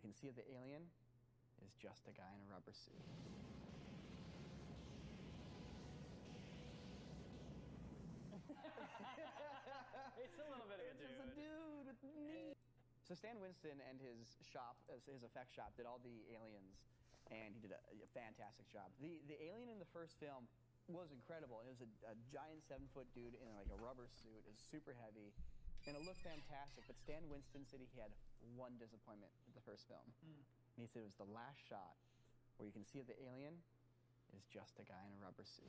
can see that the alien is just a guy in a rubber suit. It's a little bit of a dude. It's just a dude with knees. So Stan Winston and his shop, his effects shop, did all the aliens, and he did a fantastic job. The alien in the first film was incredible, and it was a giant 7-foot dude in like a rubber suit. It was super heavy, and it looked fantastic. But Stan Winston said he had one disappointment with the first film. And he said it was the last shot where you can see that the alien is just a guy in a rubber suit.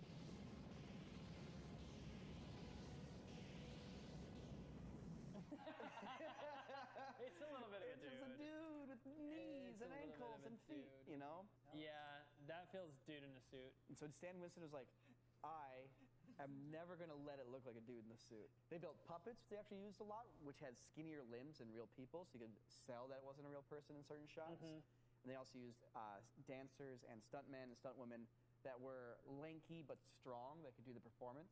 It's a little bit of a dude. It's just a dude with knees and ankles and feet, you know? Yeah, that feels dude in a suit. And so Stan Winston was like, I am never going to let it look like a dude in the suit. They built puppets, which they actually used a lot, which had skinnier limbs than real people, so you could sell that it wasn't a real person in certain shots. And they also used dancers and stuntmen and stuntwomen that were lanky but strong that could do the performance.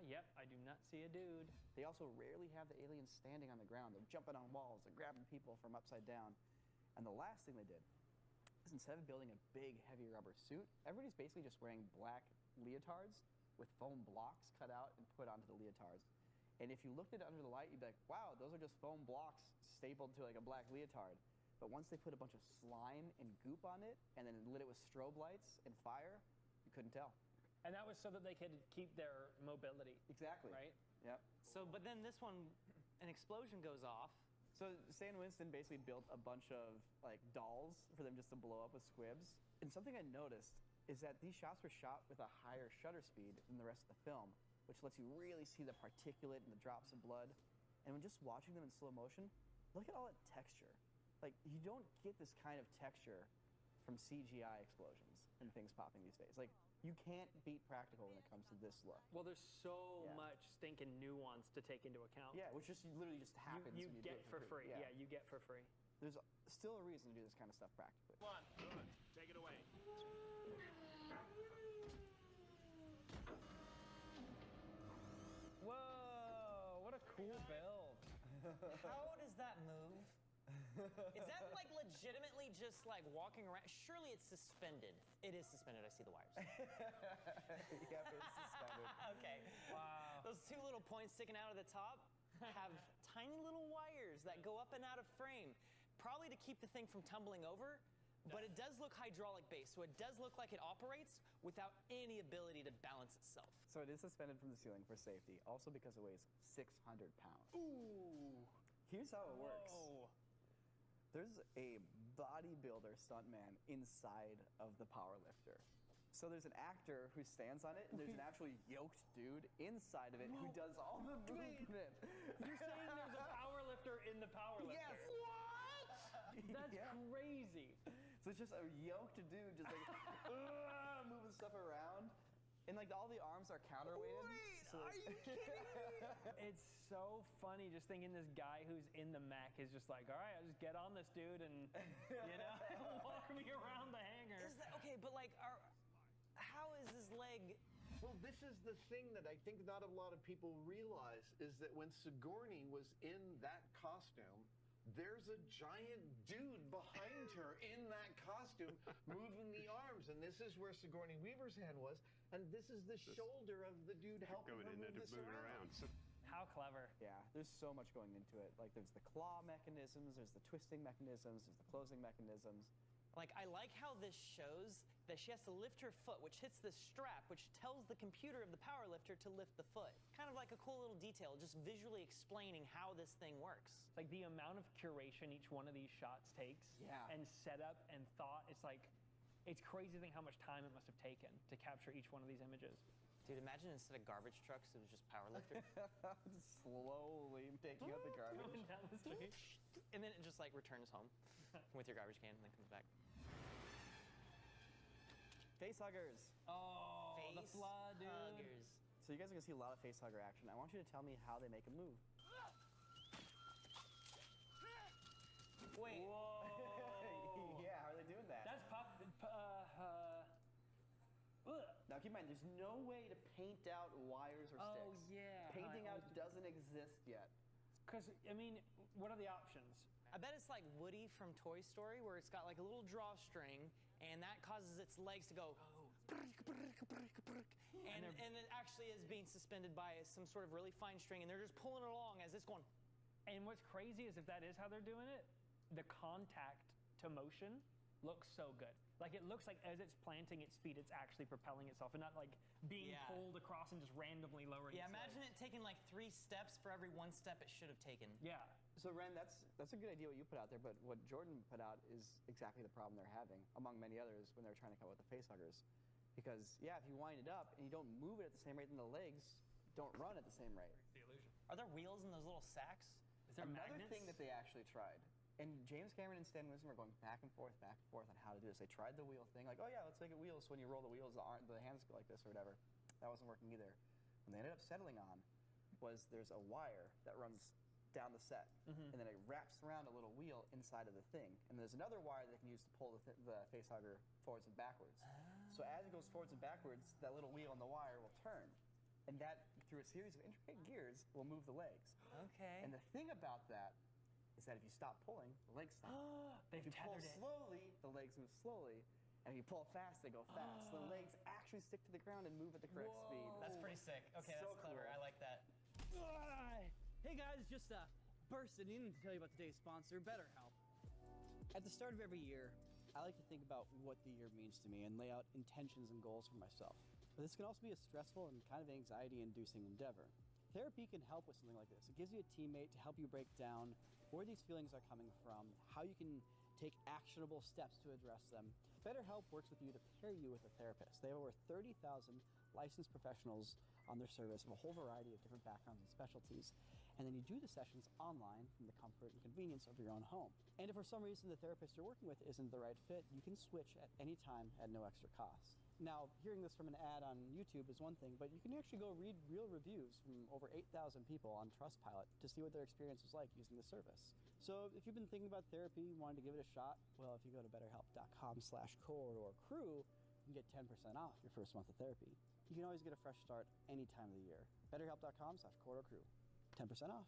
Yep, I do not see a dude. They also rarely have the aliens standing on the ground. They're jumping on walls, they're grabbing people from upside down. And the last thing they did is instead of building a big, heavy rubber suit, everybody's basically just wearing black leotards with foam blocks cut out and put onto the leotards. And if you looked at it under the light, you'd be like, wow, those are just foam blocks stapled to like a black leotard. But once they put a bunch of slime and goop on it and then lit it with strobe lights and fire, you couldn't tell. And that was so that they could keep their mobility. Exactly. Right? Yep. So, but then this one, an explosion goes off. So Stan Winston basically built a bunch of like dolls for them just to blow up with squibs. And something I noticed is that these shots were shot with a higher shutter speed than the rest of the film, which lets you really see the particulate and the drops of blood. And when just watching them in slow motion, look at all that texture. Like, you don't get this kind of texture from CGI explosions and things popping these days. Like, you can't beat practical when it comes to this look. Well, there's so much stinking nuance to take into account. Yeah, which just literally just happens You when you do get it for free. Yeah. Yeah, you get for free. There's still a reason to do this kind of stuff practically. Come on, good. Take it away. Whoa, what a cool build. How does that move? Is that like legitimately just like walking around? Surely it's suspended. It is suspended. I see the wires. Yeah, it's suspended. Okay. Wow. Those two little points sticking out of the top have tiny little wires that go up and out of frame, probably to keep the thing from tumbling over. But it does look hydraulic based, so it does look like it operates without any ability to balance itself. So it is suspended from the ceiling for safety, also because it weighs 600 pounds. Ooh. Here's how it works. Whoa. There's a bodybuilder stuntman inside of the powerlifter. So there's an actor who stands on it, and there's an actual yoked dude inside of it who does all the movement. You're saying there's a powerlifter in the powerlifter? Yes! What? That's crazy. So it's just a yoked dude just like moving stuff around. And like all the arms are counterweighted. Wait, so are you kidding me? It's so funny just thinking this guy who's in the mech is just like, all right, I'll just get on this dude and, you know, walk me around the hangar. Is that, okay, but like, how is his leg? Well, this is the thing that I think not a lot of people realize is that when Sigourney was in that costume, there's a giant dude behind her in that costume moving the arms, and this is where Sigourney Weaver's hand was, and this is the shoulder of the dude helping her move this around. How clever. Yeah, there's so much going into it. Like there's the claw mechanisms, there's the twisting mechanisms, there's the closing mechanisms. Like, I like how this shows that she has to lift her foot, which hits the strap, which tells the computer of the powerlifter to lift the foot. Kind of like a cool little detail, just visually explaining how this thing works. Like the amount of curation each one of these shots takes and setup and thought, it's like, it's crazy to think how much time it must have taken to capture each one of these images. Dude, imagine instead of garbage trucks, it was just powerlifter. Just slowly taking out the garbage. Going down the street. And then it just like returns home with your garbage can and then comes back. Face huggers. Oh, Face the flood, dude. huggers. So you guys are gonna see a lot of face hugger action. I want you to tell me how they make a move. Wait. Whoa. Yeah, how are they doing that? That's Now keep in mind, there's no way to paint out wires or sticks. Oh, yeah. Painting I out always- doesn't exist yet. Because, I mean, what are the options? I bet it's like Woody from Toy Story, where it's got like a little drawstring, and that causes its legs to go. And it actually is being suspended by some sort of really fine string, and they're just pulling it along as it's going. And what's crazy is if that is how they're doing it, the contact to motion looks so good. Like it looks like as it's planting its feet, it's actually propelling itself and not like being pulled across and just randomly lowering its imagine legs. it taking like 3 steps for every 1 step it should have taken. Yeah. So Ren, that's a good idea what you put out there, but what Jordan put out is exactly the problem they're having, among many others, when they're trying to come up with the facehuggers. Because if you wind it up and you don't move it at the same rate, then the legs don't run at the same rate. The illusion. Are there wheels in those little sacks? Is there Another magnets? thing that they actually tried, and James Cameron and Stan Winston were going back and forth on how to do this. They tried the wheel thing, like, oh yeah, let's make it wheels. So when you roll the wheels, the hands go like this or whatever. That wasn't working either. What they ended up settling on was there's a wire that runs down the set, and then it wraps around a little wheel inside of the thing. And there's another wire that can use to pull the facehugger forwards and backwards. So as it goes forwards and backwards, that little wheel on the wire will turn. And that, through a series of intricate gears, will move the legs. Okay. And the thing about that is that if you stop pulling, the legs stop. They've If you pull tethered it. slowly, the legs move slowly. And if you pull fast, they go fast. The legs actually stick to the ground and move at the correct speed. That's pretty sick. Okay, So that's clever. cool. I like that. Hey guys, just bursting in to tell you about today's sponsor, BetterHelp. At the start of every year, I like to think about what the year means to me and lay out intentions and goals for myself. But this can also be a stressful and kind of anxiety-inducing endeavor. Therapy can help with something like this. It gives you a teammate to help you break down where these feelings are coming from, how you can take actionable steps to address them. BetterHelp works with you to pair you with a therapist. They have over 30,000 licensed professionals on their service of a whole variety of different backgrounds and specialties. And then you do the sessions online from the comfort and convenience of your own home. And if for some reason the therapist you're working with isn't the right fit, you can switch at any time at no extra cost. Now, hearing this from an ad on YouTube is one thing, but you can actually go read real reviews from over 8,000 people on Trustpilot to see what their experience was like using the service. So if you've been thinking about therapy, wanting to give it a shot, well, if you go to betterhelp.com/corridorcrew, you can get 10% off your first month of therapy. You can always get a fresh start any time of the year. betterhelp.com/corridorcrew. 10% off.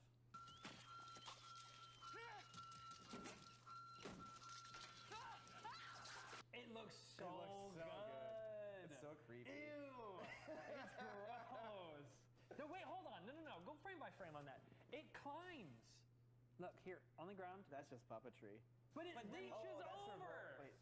It looks so, good. good. It's so creepy. Ew. It's gross. No, wait, hold on. No. Go frame by frame on that. It climbs. Look, here, on the ground. That's just puppetry. But it reaches over. Wait.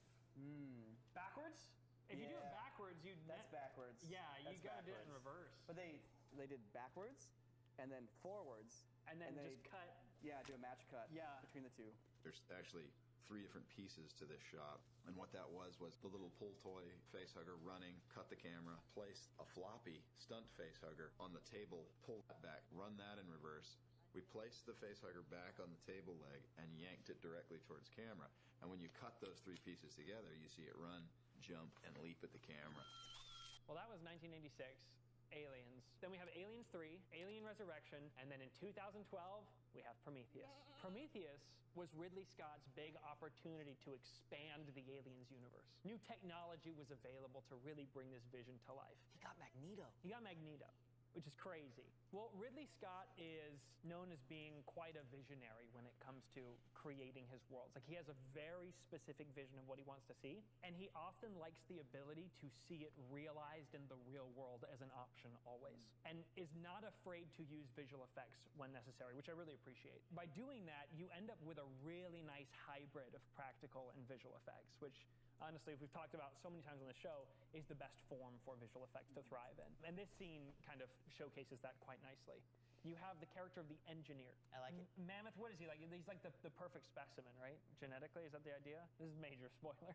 Backwards? If you do it backwards, That's backwards. Yeah, you That's gotta do it in backwards. reverse. But they did backwards and then forwards. And then they just cut. Yeah, do a match cut between the two. There's actually 3 different pieces to this shot. And what that was the little pull toy facehugger running, cut the camera, place a floppy stunt facehugger on the table, pull that back, run that in reverse. We placed the facehugger back on the table leg and yanked it directly towards camera. And when you cut those 3 pieces together, you see it run, jump, and leap at the camera. Well, that was 1986, Aliens. Then we have Aliens 3, Alien Resurrection, and then in 2012, we have Prometheus. Prometheus was Ridley Scott's big opportunity to expand the Aliens universe. New technology was available to really bring this vision to life. He got Magneto. Which is crazy. Well, Ridley Scott is known as being quite a visionary when it comes to creating his worlds. Like, he has a very specific vision of what he wants to see, and he often likes the ability to see it realized in the real world as an option always, and is not afraid to use visual effects when necessary, which I really appreciate. By doing that, you end up with a really nice hybrid of practical and visual effects, which honestly, we've talked about so many times on the show, is the best form for visual effects to thrive in. And this scene kind of showcases that quite nicely. You have the character of the engineer. I like it. Mammoth, what is he like? He's like the perfect specimen, right? Genetically, is that the idea? This is major spoiler.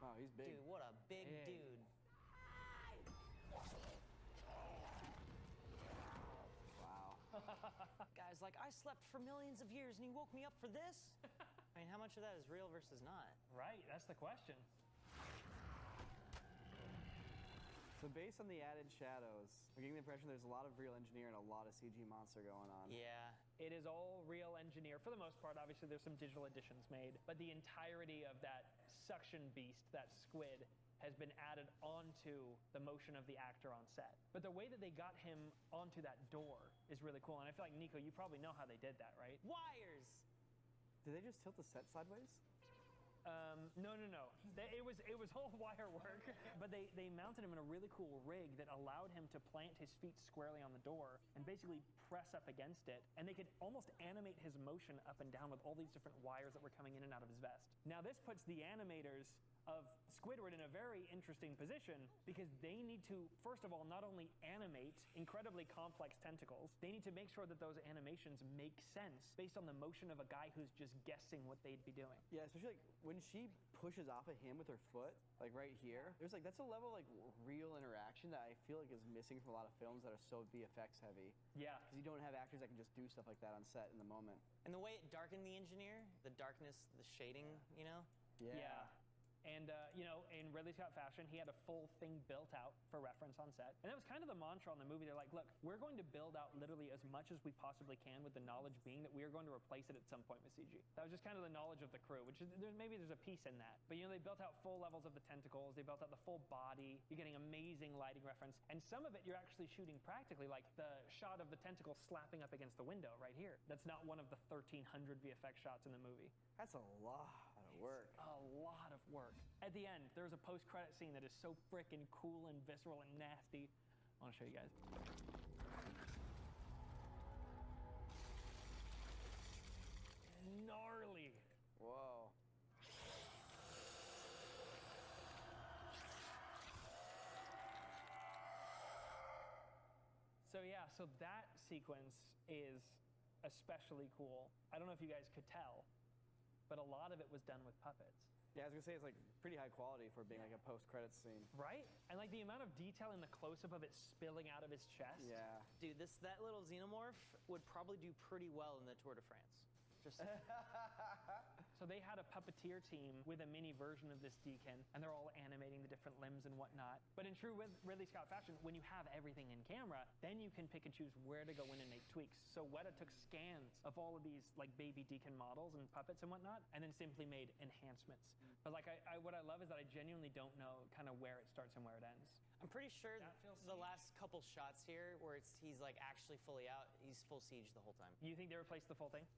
Wow, he's big. Dude, what a big dude. Wow. Guys, like, I slept for millions of years and you woke me up for this? I mean, how much of that is real versus not? Right, that's the question. So based on the added shadows, we're getting the impression there's a lot of real engineer and a lot of CG monster going on. Yeah. It is all real engineer for the most part. Obviously, there's some digital additions made, but the entirety of that suction beast, that squid, has been added onto the motion of the actor on set. But the way that they got him onto that door is really cool. And I feel like, Nico, you probably know how they did that, right? Wires! Did they just tilt the set sideways? No. It was whole wire work, but they mounted him in a really cool rig that allowed him to plant his feet squarely on the door and basically press up against it. And they could almost animate his motion up and down with all these different wires that were coming in and out of his vest. Now this puts the animators of Squidward in a very interesting position because they need to, first of all, not only animate incredibly complex tentacles, they need to make sure that those animations make sense based on the motion of a guy who's just guessing what they'd be doing. Yeah, especially like when she pushes off of him with her foot, like right here. There's like that's a level of like real interaction that I feel like is missing from a lot of films that are so VFX heavy. Yeah. Because you don't have actors that can just do stuff like that on set in the moment. And the way it darkened the engineer, the darkness, the shading, you know? Yeah. And, in Ridley Scott fashion, he had a full thing built out for reference on set. And that was kind of the mantra on the movie. They're like, look, we're going to build out literally as much as we possibly can with the knowledge being that we are going to replace it at some point with CG. That was just kind of the knowledge of the crew, which is, maybe there's a piece in that. But, they built out full levels of the tentacles. They built out the full body. You're getting amazing lighting reference. And some of it you're actually shooting practically, like the shot of the tentacle slapping up against the window right here. That's not one of the 1,300 VFX shots in the movie. That's a lot of work. A lot of work. At the end, there's a post-credit scene that is so freaking cool and visceral and nasty. I want to show you guys. Gnarly. Whoa. So that sequence is especially cool. I don't know if you guys could tell, but a lot of it was done with puppets. Yeah, I was gonna say it's like pretty high quality for being like a post-credits scene. Right? And like the amount of detail in the close-up of it spilling out of his chest. Yeah. Dude, that little xenomorph would probably do pretty well in the Tour de France. Just So they had a puppeteer team with a mini version of this Deacon, and they're all animating the different limbs and whatnot. But in true Ridley Scott fashion, when you have everything in camera, then you can pick and choose where to go in and make tweaks. So Weta took scans of all of these like baby Deacon models and puppets and whatnot, and then simply made enhancements. But like what I love is that I genuinely don't know kind of where it starts and where it ends. I'm pretty sure the last couple shots here where he's like actually fully out, he's full siege the whole time. You think they replaced the full thing?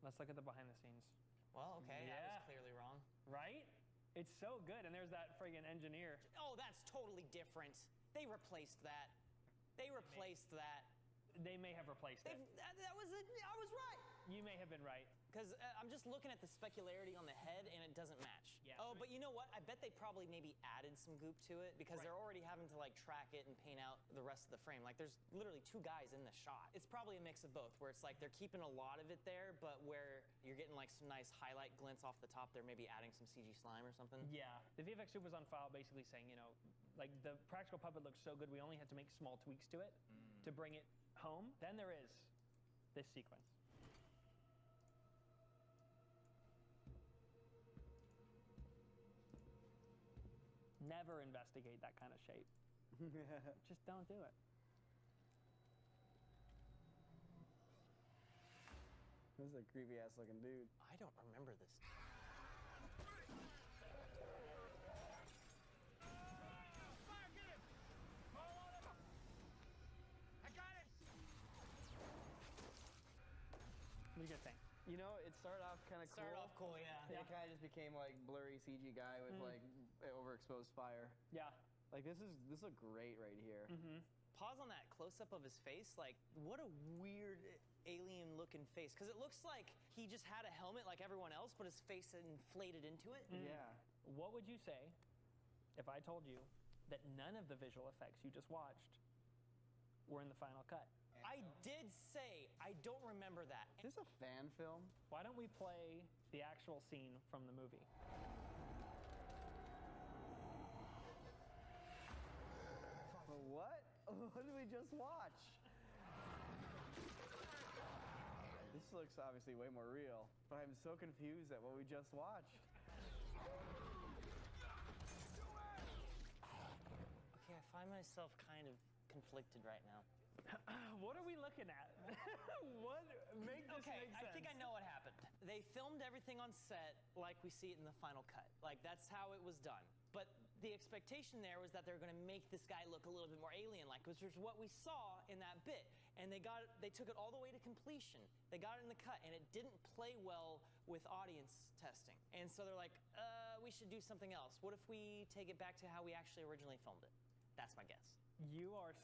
Let's look at the behind the scenes. Well, okay, that Yeah. was clearly wrong. Right? It's so good. And there's that friggin' engineer. Oh, that's totally different. They replaced that. They replaced that. They may have replaced it. That was it. I was right. You may have been right. Because I'm just looking at the specularity on the head, and it doesn't match. Yeah. Oh, but you know what? I bet they probably maybe added some goop to it because they're already having to like track it and paint out the rest of the frame. Like there's literally 2 guys in the shot. It's probably a mix of both, where it's like they're keeping a lot of it there, but where you're getting like some nice highlight glints off the top, they're maybe adding some CG slime or something. Yeah. The VFX Soup was on file basically saying, like the practical puppet looks so good, we only had to make small tweaks to it to bring it home. Then there is this sequence. Never investigate that kind of shape. Just don't do it. This is a creepy ass looking dude. I don't remember this. What do you guys think? It started off kind of cool. Started off cool, yeah. It kind of just became like blurry CG guy with like overexposed fire. Yeah. Like this look great right here. Pause on that close-up of his face. Like, what a weird alien-looking face. Because it looks like he just had a helmet like everyone else, but his face inflated into it. Yeah. What would you say if I told you that none of the visual effects you just watched were in the final cut? I did say I don't remember that. Is this a fan film? Why don't we play the actual scene from the movie? What? What did we just watch? This looks obviously way more real, but I'm so confused at what we just watched. Okay, I find myself kind of conflicted right now. What are we looking at? What? Make this make sense. I think I know what happened. They filmed everything on set like we see it in the final cut. Like, that's how it was done. But the expectation there was that they were going to make this guy look a little bit more alien-like, which is what we saw in that bit. And they took it all the way to completion. They got it in the cut, and it didn't play well with audience testing. And so they're like, we should do something else. What if we take it back to how we actually originally filmed it? That's my guess. You are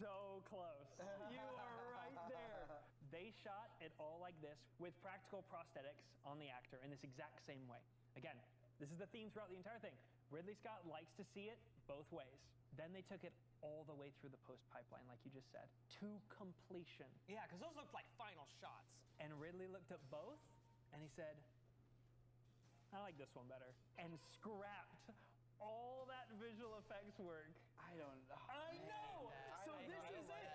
so close. You are right there. They shot it all like this with practical prosthetics on the actor in this exact same way. Again, this is the theme throughout the entire thing. Ridley Scott likes to see it both ways. Then they took it all the way through the post pipeline, like you just said, to completion. Yeah, because those looked like final shots. And Ridley looked at both, and he said, I like this one better, and scrapped all that visual effects work. I don't know. I know! So this is it.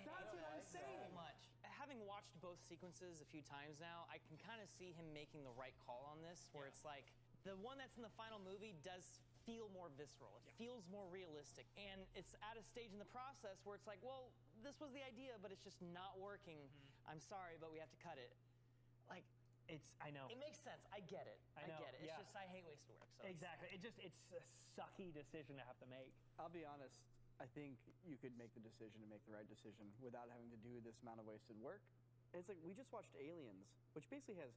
That's what I'm saying. So much. Having watched both sequences a few times now, I can kind of see him making the right call on this, where it's like, the one that's in the final movie does feel more visceral. It feels more realistic. And it's at a stage in the process where it's like, well, this was the idea, but it's just not working. I'm sorry, but we have to cut it. Like, I know. It makes sense. I get it. I know, get it. It's yeah. just I hate wasted work. So Exactly. It's a sucky decision to have to make. I'll be honest, I think you could make the decision to make the right decision without having to do this amount of wasted work. And it's like, we just watched Aliens, which basically has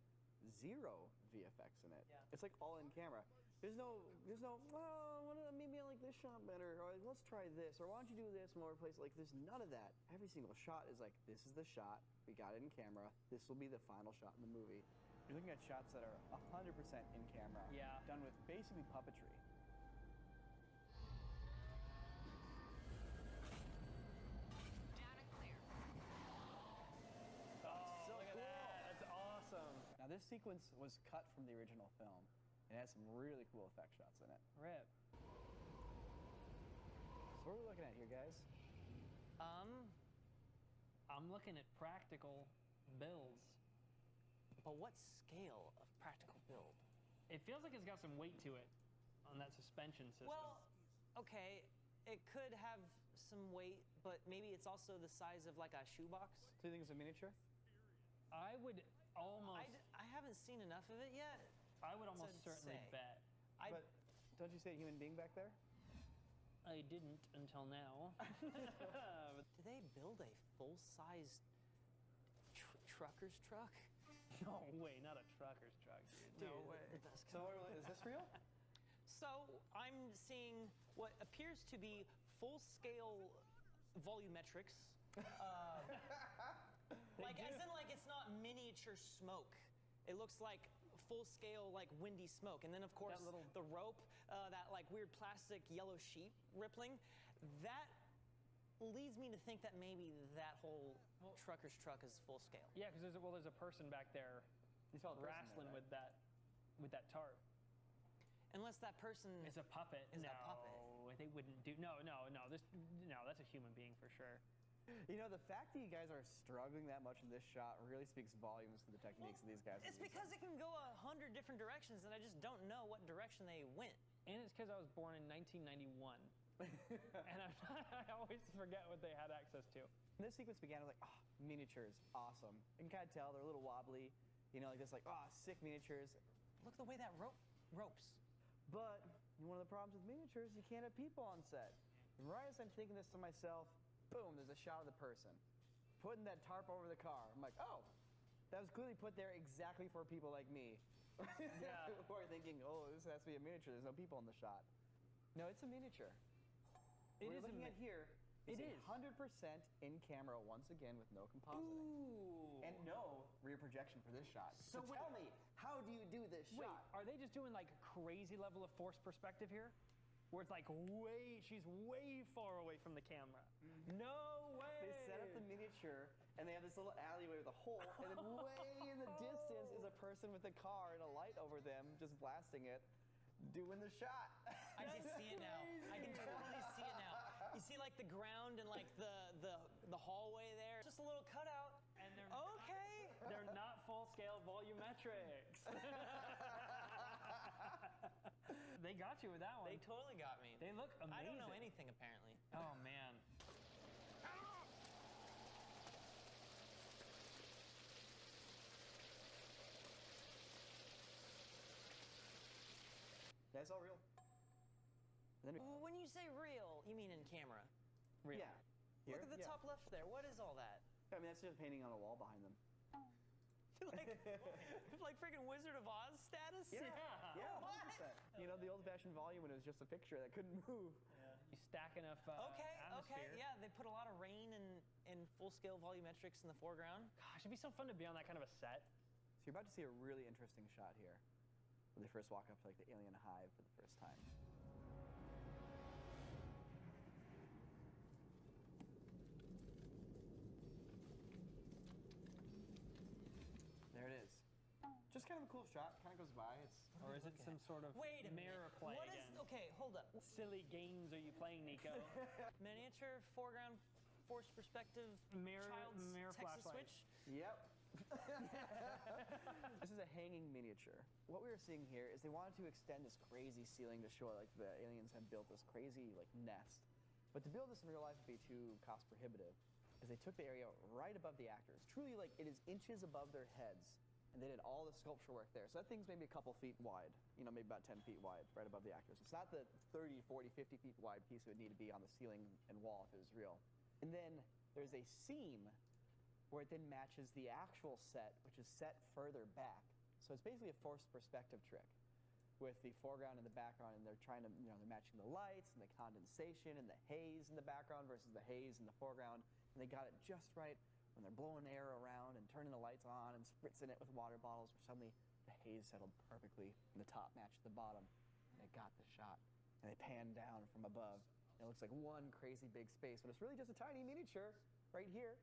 0 VFX in it. Yeah. It's like all in camera. There's no, well, maybe I like this shot better, or like, let's try this, or why don't you do this more place? Like, there's none of that. Every single shot is like, this is the shot, we got it in camera, this will be the final shot in the movie. You're looking at shots that are 100% in camera, done with basically puppetry. Down and clear. Oh, look at that. That's awesome. Now, this sequence was cut from the original film. It has some really cool effect shots in it. Rip. So what are we looking at here, guys? I'm looking at practical builds. But what scale of practical build? It feels like it's got some weight to it on that suspension system. Well, okay, it could have some weight, but maybe it's also the size of like a shoebox. So you think it's a miniature? I would almost. I haven't seen enough of it yet. I would almost to certainly say. bet. But don't you see a human being back there? I didn't until now. Do they build a full-sized trucker's truck? No way, not a trucker's truck, dude. No way. So is this real? So I'm seeing what appears to be full-scale volumetrics. Like, as in, like, it's not miniature smoke. It looks like full-scale, like, windy smoke. And then, of course, the rope, that, like, weird plastic yellow sheet rippling, that leads me to think that maybe that whole trucker's truck is full-scale. Yeah, because there's a person back there wrestling with that tarp. Unless that person is a puppet. Is no, a puppet. They wouldn't do. No. That's a human being for sure. You know, the fact that you guys are struggling that much in this shot really speaks volumes to the techniques of these guys. It's because it can go 100 different directions, and I just don't know what direction they went. And it's because I was born in 1991. And I always forget what they had access to. When this sequence began, I was like, oh, miniatures, awesome. You can kind of tell they're a little wobbly, you know, like this, like, oh, sick miniatures. Look at the way that ropes. But one of the problems with miniatures, you can't have people on set. And right as I'm thinking this to myself, boom, there's a shot of the person putting that tarp over the car. I'm like, oh, that was clearly put there exactly for people like me. Yeah. Who are thinking, oh, this has to be a miniature. There's no people in the shot. No, it's a miniature. We're looking at here. It is 100% in camera once again with no compositing. Ooh. And no rear projection for this shot. So tell me, how do you do this Wait, shot? are they just doing like a crazy level of forced perspective here? Where it's like she's way far away from the camera. No way! They set up the miniature, and they have this little alleyway with a hole, and then way in the distance is a person with a car and a light over them, just blasting it, doing the shot. I can see it now. I can totally see it now. You see, like, the ground and, like, the hallway there. Just a little cutout. And they're they're not full-scale volumetrics. They got you with that one. They totally got me. They look amazing. I don't know anything, apparently. Oh, man. That's all real. And then When you say real, you mean in camera? Real. yeah. Here? Look at the Yeah. top left there. What is all that? I mean, that's just painting on a wall behind them. like freaking Wizard of Oz status? Yeah, What? 100%. You know, the old-fashioned volume when it was just a picture that couldn't move. You stack enough Okay, atmosphere. yeah, they put a lot of rain and full-scale volumetrics in the foreground. Gosh, it'd be so fun to be on that kind of a set. So you're about to see a really interesting shot here, when they first walk up to like the alien hive for the first time. There it is. Just kind of a cool shot. Kind of goes by. Or is it some sort of Wait a mirror minute. play What again? is? Okay, hold up. Silly games are you playing, Nico? Miniature foreground, forced perspective, Mirror Texas flashlight. switch. Yep. This is a hanging miniature. What we were seeing here is they wanted to extend this crazy ceiling to shore, like the aliens had built this crazy like nest. But to build this in real life would be too cost prohibitive, because they took the area right above the actors. Truly, like it is inches above their heads, and they did all the sculpture work there. So that thing's maybe a couple feet wide, you know, maybe about 10 feet wide, right above the actors. It's not the 30, 40, 50 feet wide piece it would need to be on the ceiling and wall if it was real. And then there's a seam where it then matches the actual set, which is set further back. So it's basically a forced perspective trick with the foreground and the background, and they're trying to, you know, they're matching the lights and the condensation and the haze in the background versus the haze in the foreground, and they got it just right when they're blowing air around and turning the lights on and spritzing it with water bottles, where suddenly the haze settled perfectly and the top matched the bottom, and they got the shot. And they pan down from above, and it looks like one crazy big space, but it's really just a tiny miniature right here.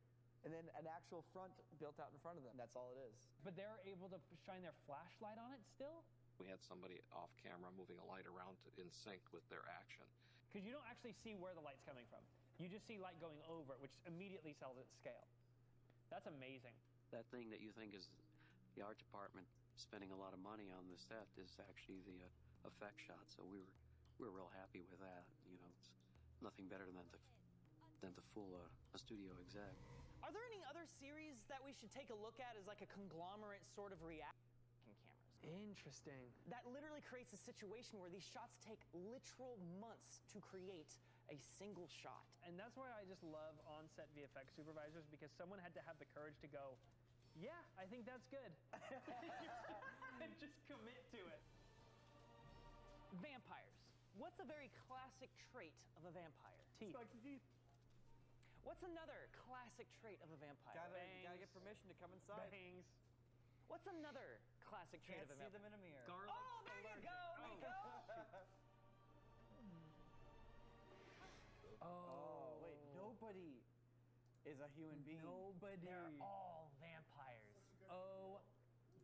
And then an actual front built out in front of them. That's all it is. But they're able to shine their flashlight on it still? We had somebody off camera moving a light around in sync with their action. Because you don't actually see where the light's coming from. You just see light going over it, which immediately sells its scale. That's amazing. That thing that you think is the art department spending a lot of money on the set is actually the effect shot. So we were real happy with that. You know, it's nothing better than to fool a studio exec. Are there any other series that we should take a look at as like a conglomerate sort of reaction cameras? Interesting. That literally creates a situation where these shots take literal months to create a single shot. And that's why I just love on-set VFX supervisors, because someone had to have the courage to go, yeah, I think that's good. And just commit to it. Vampires. What's a very classic trait of a vampire? Teeth. What's another classic trait of a vampire? Gotta get permission to come inside. Bangs. What's another classic trait Can't of a see vampire? them in a mirror. Garlic. Oh, there you go, Nico! Oh, wait, nobody is a human being. Nobody. They're all vampires. Oh,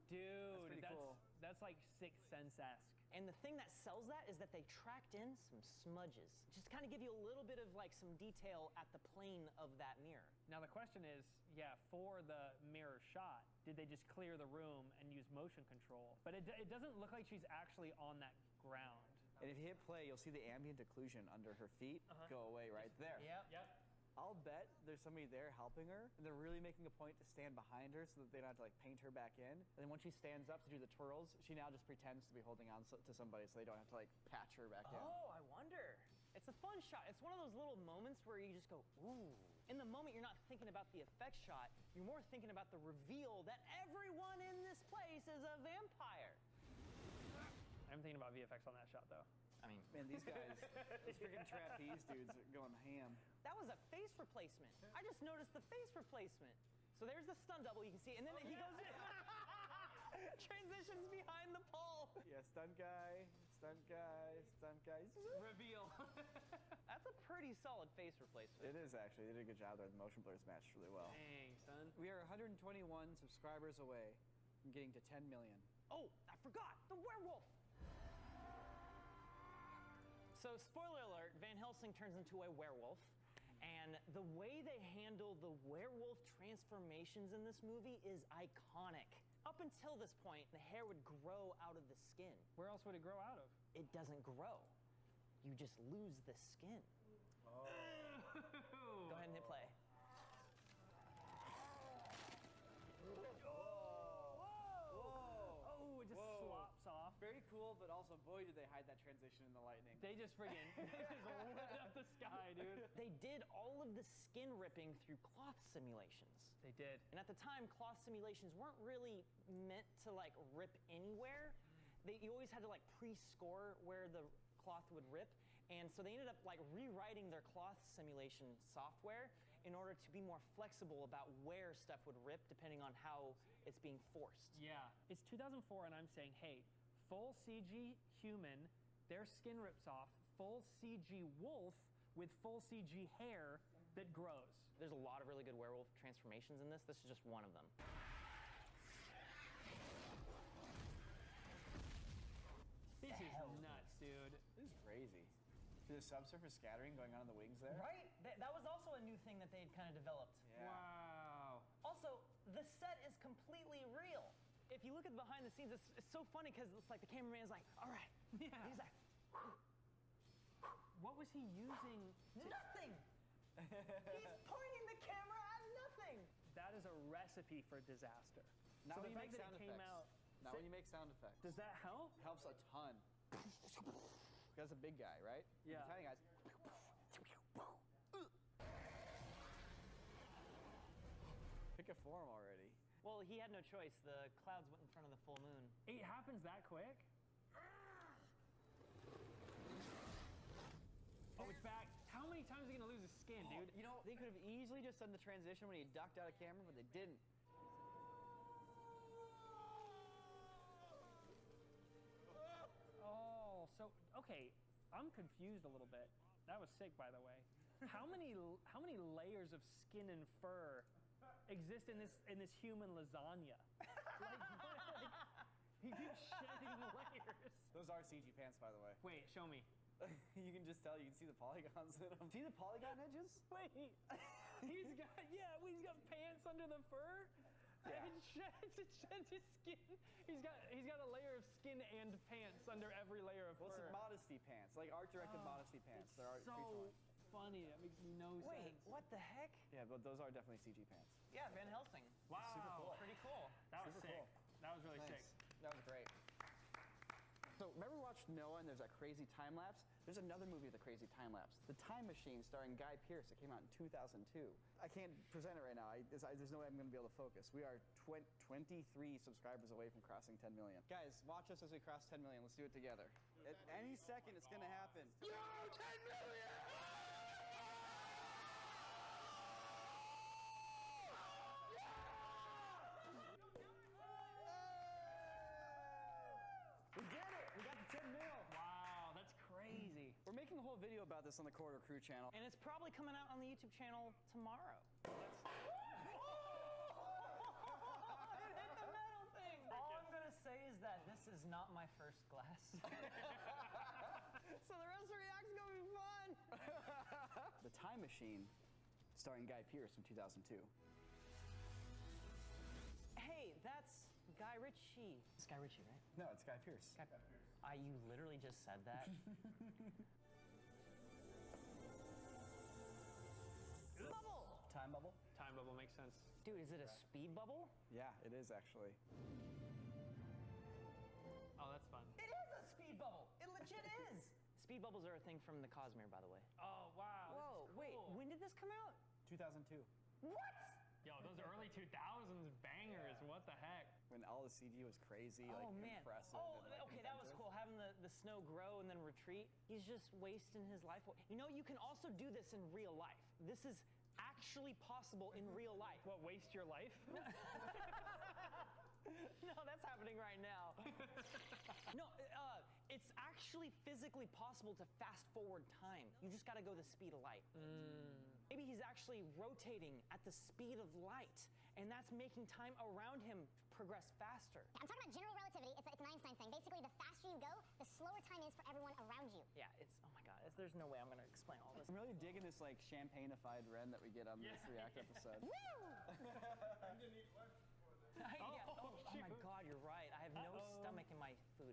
dude. pretty cool. That's like Sixth Sense-esque. And the thing that sells that is that they tracked in some smudges. Just kind of give you a little bit of like some detail at the plane of that mirror. Now the question is, yeah, for the mirror shot, did they just clear the room and use motion control? But it doesn't look like she's actually on that ground. And if you hit play, you'll see the ambient occlusion under her feet go away right there. Yep. I'll bet there's somebody there helping her, and they're really making a point to stand behind her so that they don't have to like paint her back in. And then when she stands up to do the twirls, she now just pretends to be holding on to somebody so they don't have to like patch her back in. Oh, I wonder. It's a fun shot. It's one of those little moments where you just go, ooh. In the moment, you're not thinking about the effect shot. You're more thinking about the reveal that everyone in this place is a vampire. I'm thinking about VFX on that shot, though. I mean, Man, these guys, these freaking trapeze dudes are going ham. that was a face replacement. I just noticed the face replacement. So there's the stun double you can see, and then he goes in. Transitions behind the pole. Yeah, stunt guy, stunt guy, stunt guy. Reveal. That's a pretty solid face replacement. It is actually. They did a good job there. The motion blurs matched really well. Dang, son. We are 121 subscribers away from getting to 10 million. Oh, I forgot the werewolf. So, spoiler alert, Van Helsing turns into a werewolf. And the way they handle the werewolf transformations in this movie is iconic. Up until this point, the hair would grow out of the skin. Where else would it grow out of? It doesn't grow. You just lose the skin. Oh. Go ahead and hit play. Oh, it just slops off. Very cool, but also, boy, did they hide that transition in the lightning. They just friggin' lit up the sky, dude. They did all of the skin ripping through cloth simulations. They did. And at the time, cloth simulations weren't really meant to like rip anywhere. You always had to like pre-score where the cloth would rip. And so they ended up like rewriting their cloth simulation software in order to be more flexible about where stuff would rip depending on how it's being forced. Yeah. It's 2004 and I'm saying, hey, full CG human, their skin rips off, full CG wolf with full CG hair that grows. There's a lot of really good werewolf transformations in this. This is just one of them. This is nuts, dude. This is crazy. The subsurface scattering going on in the wings there. Right? That was also a new thing that they had kind of developed. Yeah. Wow. Also, the set is completely real. If you look at behind the scenes, it's so funny because it's like the cameraman's like, all right. Yeah. And he's like, What was he using? nothing. He's pointing the camera at nothing. That is a recipe for disaster. Not So when you the make fact that sound it came effects. out. Not when you make sound effects. Does that help? Helps a ton. That's a big guy, right? Yeah. The tiny guys. Pick a form already. Well, he had no choice. The clouds went in front of the full moon. It happens that quick? Oh, it's back. How many times are you gonna lose his skin, dude? You know, they could have easily just done the transition when he ducked out of camera, but they didn't. Oh, so okay, I'm confused a little bit. That was sick, by the way. How many layers of skin and fur exist in this human lasagna? He keeps shedding layers. Those are CG pants, by the way. Wait, show me. You can just tell. You can see the polygons in them. See the polygon edges? Wait, he's got pants under the fur. Yeah. It sheds his skin. He's got a layer of skin and pants under every layer of Well, fur. it's modesty pants, like art-directed modesty pants. They're art So free-flowing. funny. That makes no Wait, sense. what the heck? Yeah, but those are definitely CG pants. Yeah, Van Helsing. Wow. Super cool. Pretty cool. That was Super sick. cool. That was really sick. That was great. So remember we watched Noah and there's that crazy time lapse? There's another movie with a crazy time lapse. The Time Machine starring Guy Pearce. It came out in 2002. I can't present it right now. There's no way I'm going to be able to focus. We are 23 subscribers away from crossing 10 million. Guys, watch us as we cross 10 million. Let's do it together. At any second, it's going to happen. Yo, 10 million! We did it! We got to 10 mil! Wow, that's crazy. We're making a whole video about this on the Corridor Crew channel. And it's probably coming out on the YouTube channel tomorrow. That's It hit the metal thing! All I'm gonna say is that this is not my first glass. So the rest of the react's gonna be fun! The Time Machine, starring Guy Pearce from 2002. Hey, that's Guy Ritchie. It's Guy Ritchie, right? No, it's Guy Pearce. You literally just said that. Bubble! Time bubble? time bubble makes sense. Dude, is it a speed bubble? Yeah, it is actually. Oh, that's fun. It is a speed bubble! It legit is! Speed bubbles are a thing from the Cosmere, by the way. Oh, wow. Whoa, this is wait, cool. when did this come out? 2002. What? Yo, those early 2000s bangers. What the heck? When all the CG was crazy, Oh like man. impressive. Oh, and, like, okay, that was inventive. cool. Having the snow grow and then retreat. He's just wasting his life. You know, you can also do this in real life. This is actually possible in real life. What, waste your life? No, that's happening right now. No, it's actually physically possible to fast forward time. You just gotta go the speed of light. Maybe he's actually rotating at the speed of light, and that's making time around him progress faster. I'm talking about general relativity. It's an Einstein thing. Basically, the faster you go, the slower time is for everyone around you. Yeah, oh my god, there's no way I'm gonna explain all this. I'm really digging this like champagne-ified Ren that we get on this React episode. Woo! Yeah. Oh my shoot. god, you're right. I have no stomach in my food.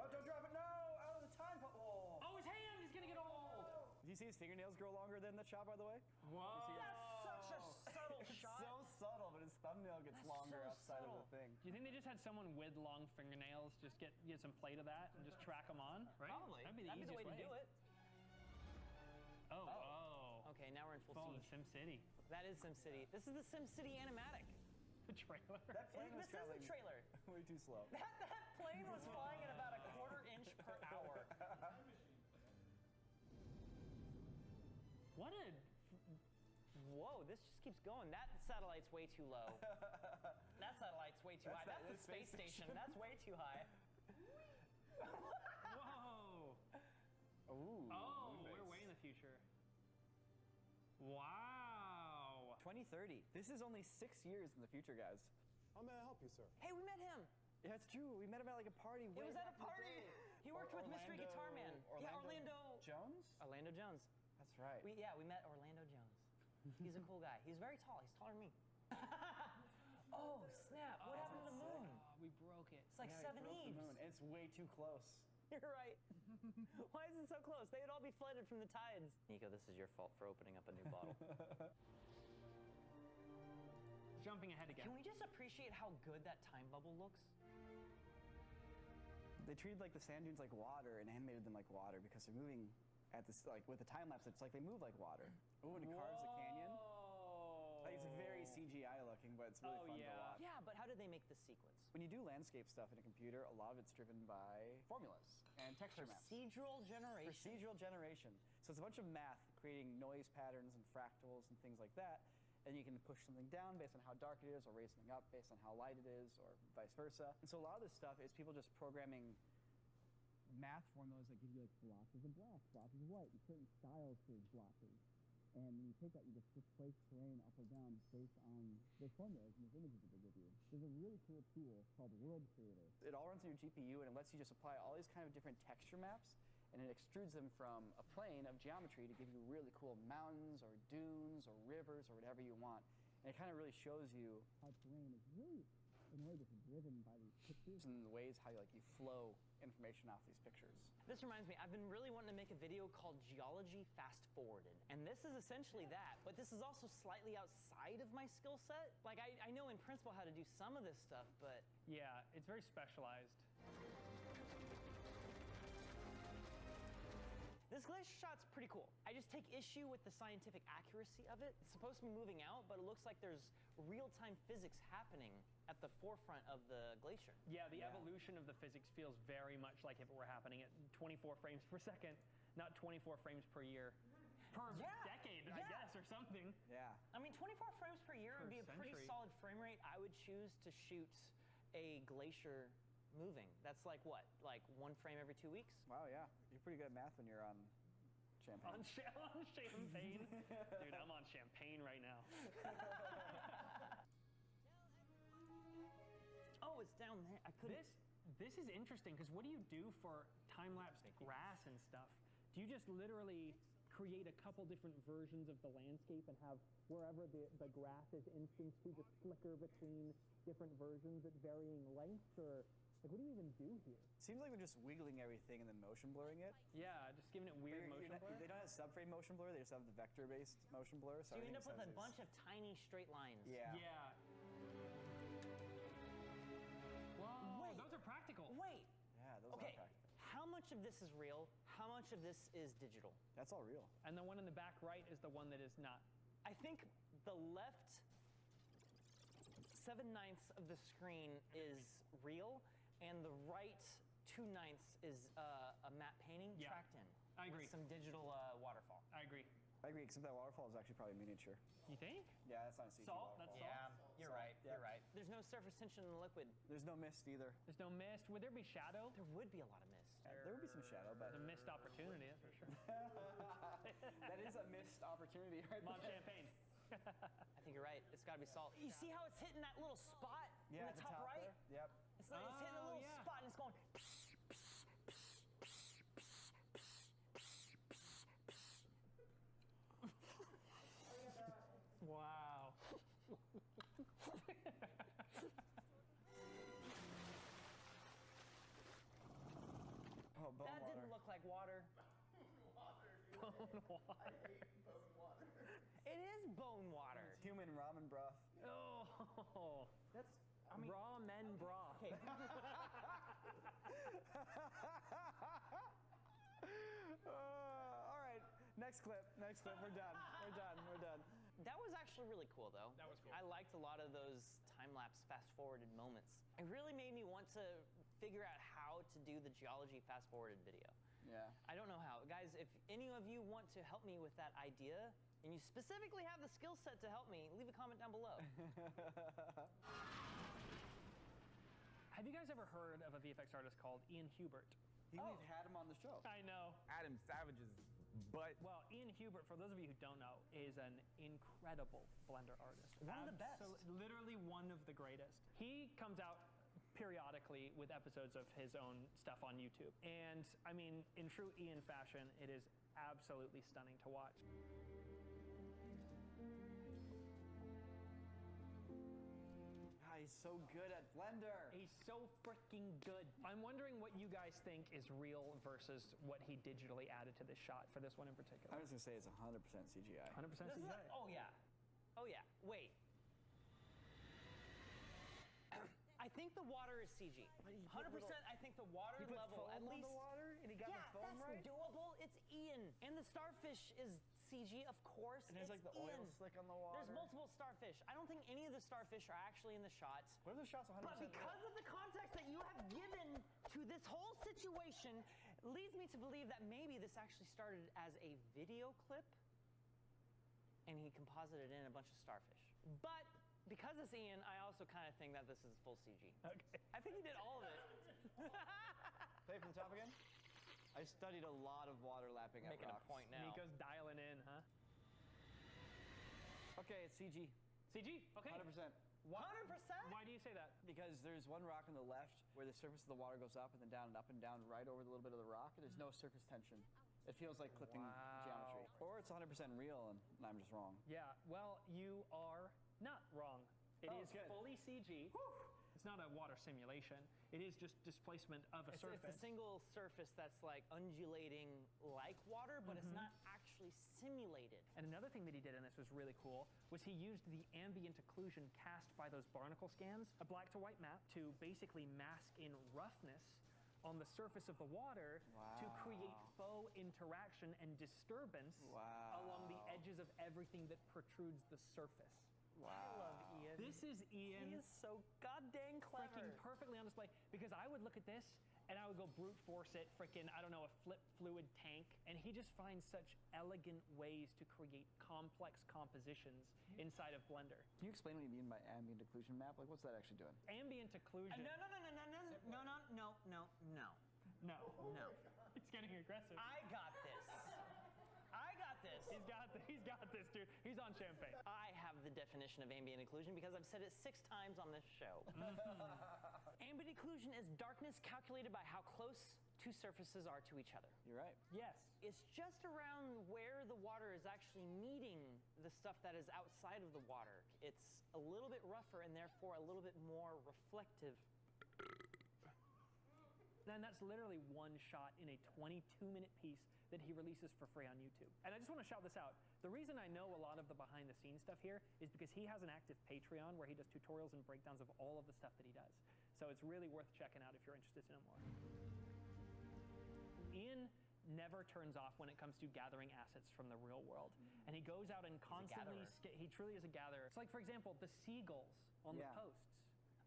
Oh, don't drop it! No! Out of the time bubble! Oh, his hand! He's gonna get old! Do you see his fingernails grow longer than the shot, by the way? Whoa! That's such a subtle It's shot. so subtle, but it's thumbnail gets That's longer so outside of subtle. the thing. Do you think they just had someone with long fingernails just get some plate of that and just track them on? Right? Probably. That'd be the That'd be the easiest way to do it. Oh. Okay, now we're in full Oh, siege. the Sim City. That is SimCity. This is the SimCity animatic. The trailer. That plane was This is the traveling trailer. way too slow. That plane was flying at about a quarter inch per hour. What a... Whoa, this just keeps going. That satellite's way too low. That satellite's way too high. That's the space station. That's way too high. Whoa. Ooh. Oh, moon we're base. way in the future. Wow. 2030. This is only 6 years in the future, guys. How may I help you, sir? Hey, we met him. Yeah, it's true. We met him at like a party. It was at a party. He worked with Mystery Guitar Man. Yeah, Orlando Jones? Orlando Jones. That's right. We met Orlando Jones. He's a cool guy. He's very tall. He's taller than me. Oh, snap. What happened to the moon? We broke it. It's like Yeah, 7 he broke the Eves. moon. It's way too close. You're right. Why is it so close? They'd all be flooded from the tides. Nico, this is your fault for opening up a new bottle. Jumping ahead again. Can we just appreciate how good that time bubble looks? They treated like the sand dunes like water and animated them like water because they're moving at this, like with the time lapse, it's like they move like water. Oh, and it carves the canyon. Like it's very CGI looking, but it's really fun to watch. Yeah, but how did they make this sequence? When you do landscape stuff in a computer, a lot of it's driven by formulas and texture maps. Procedural generation. Procedural generation. So it's a bunch of math creating noise patterns and fractals and things like that. And you can push something down based on how dark it is, or raise something up based on how light it is, or vice versa. And so a lot of this stuff is people just programming math formulas that give you like blotches of black, blotches of white, and certain styles for blotches. And when you take that, you just displace terrain up or down based on those formulas and those images that they give you. There's a really cool tool called World Creator. It all runs on your GPU, and it lets you just apply all these kind of different texture maps, and it extrudes them from a plane of geometry to give you really cool mountains or dunes or rivers or whatever you want. And it kind of really shows you how terrain is really, in a way, just driven by these pictures and the ways how like you flow information off these pictures. This reminds me, I've been really wanting to make a video called Geology Fast Forwarded. And this is essentially that, but this is also slightly outside of my skill set. Like, I know in principle how to do some of this stuff, but... Yeah, it's very specialized. This glacier shot's pretty cool. I just take issue with the scientific accuracy of it. It's supposed to be moving out, but it looks like there's real-time physics happening at the forefront of the glacier. Yeah, the evolution of the physics feels very much like if it were happening at 24 frames per second, not 24 frames per year. Per decade, I guess, or something. Yeah. I mean, 24 frames per year would be a pretty solid frame rate. I would choose to shoot a glacier moving. That's like what? Like 1 frame every 2 weeks? Wow, yeah. You're pretty good at math when you're on champagne. On champagne? Dude, I'm on champagne right now. Oh, it's down there. I couldn't. This is interesting because what do you do for time-lapse grass and stuff? Do you just literally create a couple different versions of the landscape and have wherever the grass is instanced to just flicker between different versions at varying lengths, or like what do you even do here? Seems like we're just wiggling everything and then motion blurring it. Yeah, just giving it weird motion blur. They don't have subframe motion blur, they just have the vector-based motion blur. So you end up with a bunch of tiny straight lines. Yeah. Yeah. Whoa, Wait. those are practical. Wait. Yeah, those Okay. are practical. How much of this is real? How much of this is digital? That's all real. And the one in the back right is the one that is not. I think the left 7/9 of the screen is real, and the right 2/9 is a matte painting tracked in. I agree. With some digital waterfall. I agree. I agree, except that waterfall is actually probably miniature. You think? Yeah, that's not a CG Salt? waterfall. That's salt? Yeah, you're right. Yeah. You're right. There's no surface tension in the liquid. There's no mist either. There's no mist. Would there be shadow? There would be a lot of mist. There would be some shadow, but... There's a missed opportunity, that's for sure. That is a missed opportunity right I'm on there. champagne. I think you're right. It's got to be salt. You see how it's hitting that little spot Yeah, in at the top right? there. Yep. It's hitting a little yeah. spot and it's going. Wow. Oh, bone That water. didn't look like water. Bone water. It is bone water. Human ramen broth. Oh. Oh, that's raw men bra. Okay. All right, next clip. We're done. That was actually really cool, though. That was cool. I liked a lot of those time-lapse fast-forwarded moments. It really made me want to figure out how to do the geology fast-forwarded video. Yeah. I don't know how. Guys, if any of you want to help me with that idea, and you specifically have the skill set to help me, leave a comment down below. Have you guys ever heard of a VFX artist called Ian Hubert? We've had him on the show. I know. Adam Savage's butt. Well, Ian Hubert, for those of you who don't know, is an incredible Blender artist. One of the best. Literally one of the greatest. He comes out periodically with episodes of his own stuff on YouTube. And, I mean, in true Ian fashion, it is absolutely stunning to watch. He's so good at Blender. He's so freaking good. I'm wondering what you guys think is real versus what he digitally added to this shot for this one in particular. I was going to say it's 100% CGI. 100% CGI? Oh, yeah. Oh, yeah. Wait. I think the water is CG. 100%, I think the water level, at least. Water, and he got the foam that's right. doable. It's Ian. And the starfish is CG, of course. And there's it's like the oil slick on the water. There's multiple starfish. I don't think any of the starfish are actually in the shots. What if the shots 100%? But because of the context that you have given to this whole situation, leads me to believe that maybe this actually started as a video clip, and he composited in a bunch of starfish. But because it's Ian, I also kind of think that this is full CG. Okay. I think he did all of it. Play from the top again. I studied a lot of water lapping at Making rocks. a point now. Nico's dialing in, huh? Okay, it's CG. CG? Okay. 100%. 100%? Why do you say that? Because there's one rock on the left where the surface of the water goes up and then down and up and down right over the little bit of the rock. And there's no surface tension. It feels like clipping geometry. Or it's 100% real and I'm just wrong. Yeah, well, you are not wrong. It is good. fully CG. It's not a water simulation. It is just displacement of a surface. It's a single surface that's like undulating like water, but it's not actually simulated. And another thing that he did in this was really cool, was he used the ambient occlusion cast by those barnacle scans, a black to white map, to basically mask in roughness on the surface of the water to create faux interaction and disturbance along the edges of everything that protrudes the surface. I love Ian. This is Ian. He is so goddamn clever. Freaking perfectly on display, because I would look at this and I would go brute force it, freaking, I don't know, a flip fluid tank, and he just finds such elegant ways to create complex compositions inside of Blender. Can you explain what you mean by ambient occlusion map? Like, what's that actually doing? Ambient occlusion. No. No. It's getting aggressive. I got this. He's got this, dude. He's on champagne. I have the definition of ambient occlusion because I've said it 6 times on this show. Ambient occlusion is darkness calculated by how close two surfaces are to each other. You're right. Yes. It's just around where the water is actually meeting the stuff that is outside of the water. It's a little bit rougher and therefore a little bit more reflective. And that's literally one shot in a 22-minute piece that he releases for free on YouTube. And I just want to shout this out. The reason I know a lot of the behind-the-scenes stuff here is because he has an active Patreon where he does tutorials and breakdowns of all of the stuff that he does. So it's really worth checking out if you're interested to know more. Ian never turns off when it comes to gathering assets from the real world. And he goes out and constantly, he truly is a gatherer. It's like, for example, the seagulls on the posts.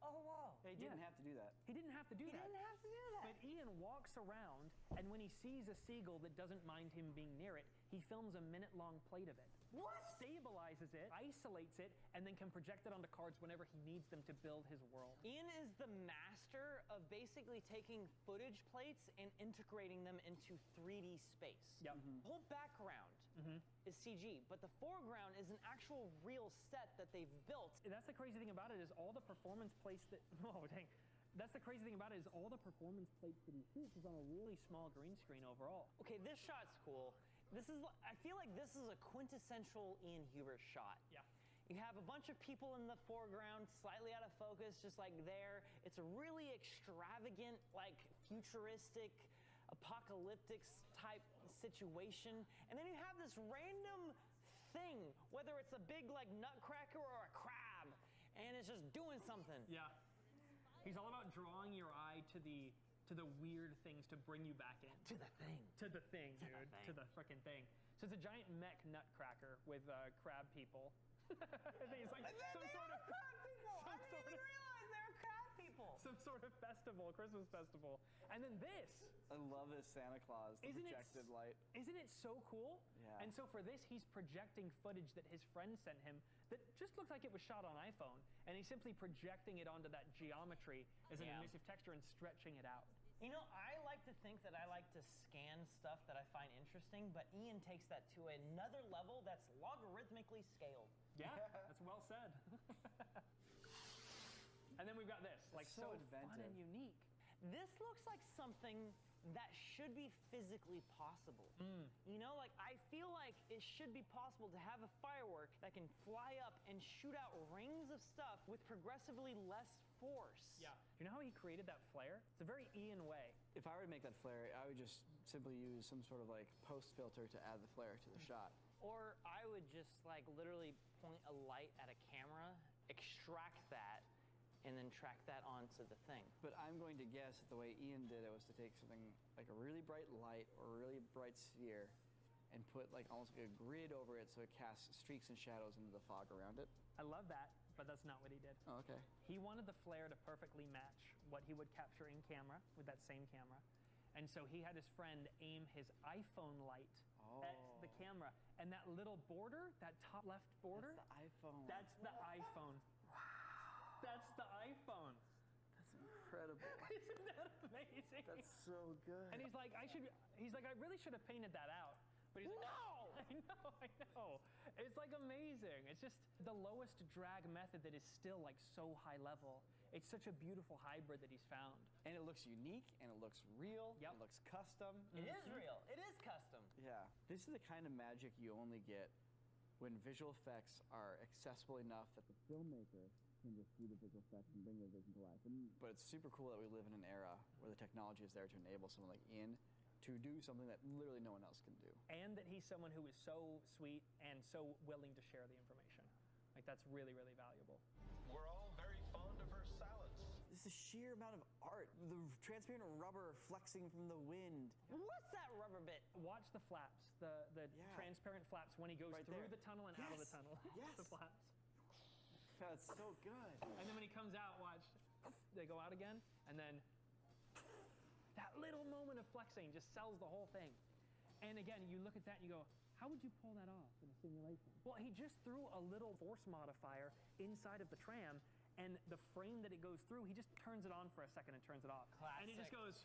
Oh, wow. He didn't have to do that. He didn't have to do that. He didn't have to do that. But Ian walks around, and when he sees a seagull that doesn't mind him being near it, he films a minute-long plate of it. What? Stabilizes it, isolates it, and then can project it onto cards whenever he needs them to build his world. Ian is the master of basically taking footage plates and integrating them into 3D space. Yep. The whole background is CG, but the foreground is an actual real set that they've built. That's the crazy thing about it, is all the performance plates that... Oh, dang. That's the crazy thing about it, is all the performance plates that he shoots is on a really small green screen overall. Okay, this shot's cool. I feel like this is a quintessential Ian Hubert shot. Yeah. You have a bunch of people in the foreground, slightly out of focus, just like there. It's a really extravagant, like futuristic, apocalyptic type situation. And then you have this random thing, whether it's a big like nutcracker or a crab. and it's just doing something. Yeah. He's all about drawing your eye to the weird things to bring you back in. To the thing. To the thing, To dude. the thing. To the frickin' thing. So it's a giant mech nutcracker with crab people. I think it's like some sort of crab people. I didn't even of- realize they were crab people. some sort of festival, Christmas festival. And then this. I love this Santa Claus, the projected light. Isn't it so cool? Yeah. And so for this, he's projecting footage that his friend sent him that just looks like it was shot on iPhone, and he's simply projecting it onto that geometry as an emissive texture and stretching it out. You know, I like to think that I like to scan stuff that I find interesting, but Ian takes that to another level that's logarithmically scaled. Yeah, that's well said. And then we've got this, like so fun inventive. and unique. This looks like something that should be physically possible. You know, like I feel like it should be possible to have a firework that can fly up and shoot out rings of stuff with progressively less force. Yeah. Do you know how he created that flare? It's a very Ian way. If I were to make that flare, I would just simply use some sort of like post filter to add the flare to the shot. Or I would just like literally point a light at a camera, extract that, and then track that onto the thing. But I'm going to guess that the way Ian did it was to take something like a really bright light or a really bright sphere and put like almost like a grid over it so it casts streaks and shadows into the fog around it. I love that, but that's not what he did. Oh, okay. He wanted the flare to perfectly match what he would capture in camera with that same camera. And so he had his friend aim his iPhone light at the camera. And that little border, that top left border, That's the iPhone. that's the iPhone. That's the iPhone. That's incredible. Isn't that amazing? That's so good. And he's like, I really should have painted that out. But he's like, no! I know. It's like amazing. It's just the lowest drag method that is still like so high level. It's such a beautiful hybrid that he's found. And it looks unique, and it looks real, Yep. it looks custom. It is real. It is custom. Yeah. This is the kind of magic you only get when visual effects are accessible enough that the filmmaker can just do the visual effects and bring their vision to life. But it's super cool that we live in an era where the technology is there to enable someone like Ian to do something that literally no one else can do. And that he's someone who is so sweet and so willing to share the information. Like, that's really, really valuable. We're all very fond of her salads. This is the sheer amount of art. The transparent rubber flexing from the wind. What's that rubber bit? Watch the flaps, the transparent flaps when he goes Right through there. the tunnel and out of the Yes. tunnel. Yes. The flaps. That's so good. And then when he comes out, watch, they go out again, and then that little moment of flexing just sells the whole thing. And again, you look at that and you go, how would you pull that off in a simulation? Well, he just threw a little force modifier inside of the tram, and the frame that it goes through, he just turns it on for a second and turns it off. And he just goes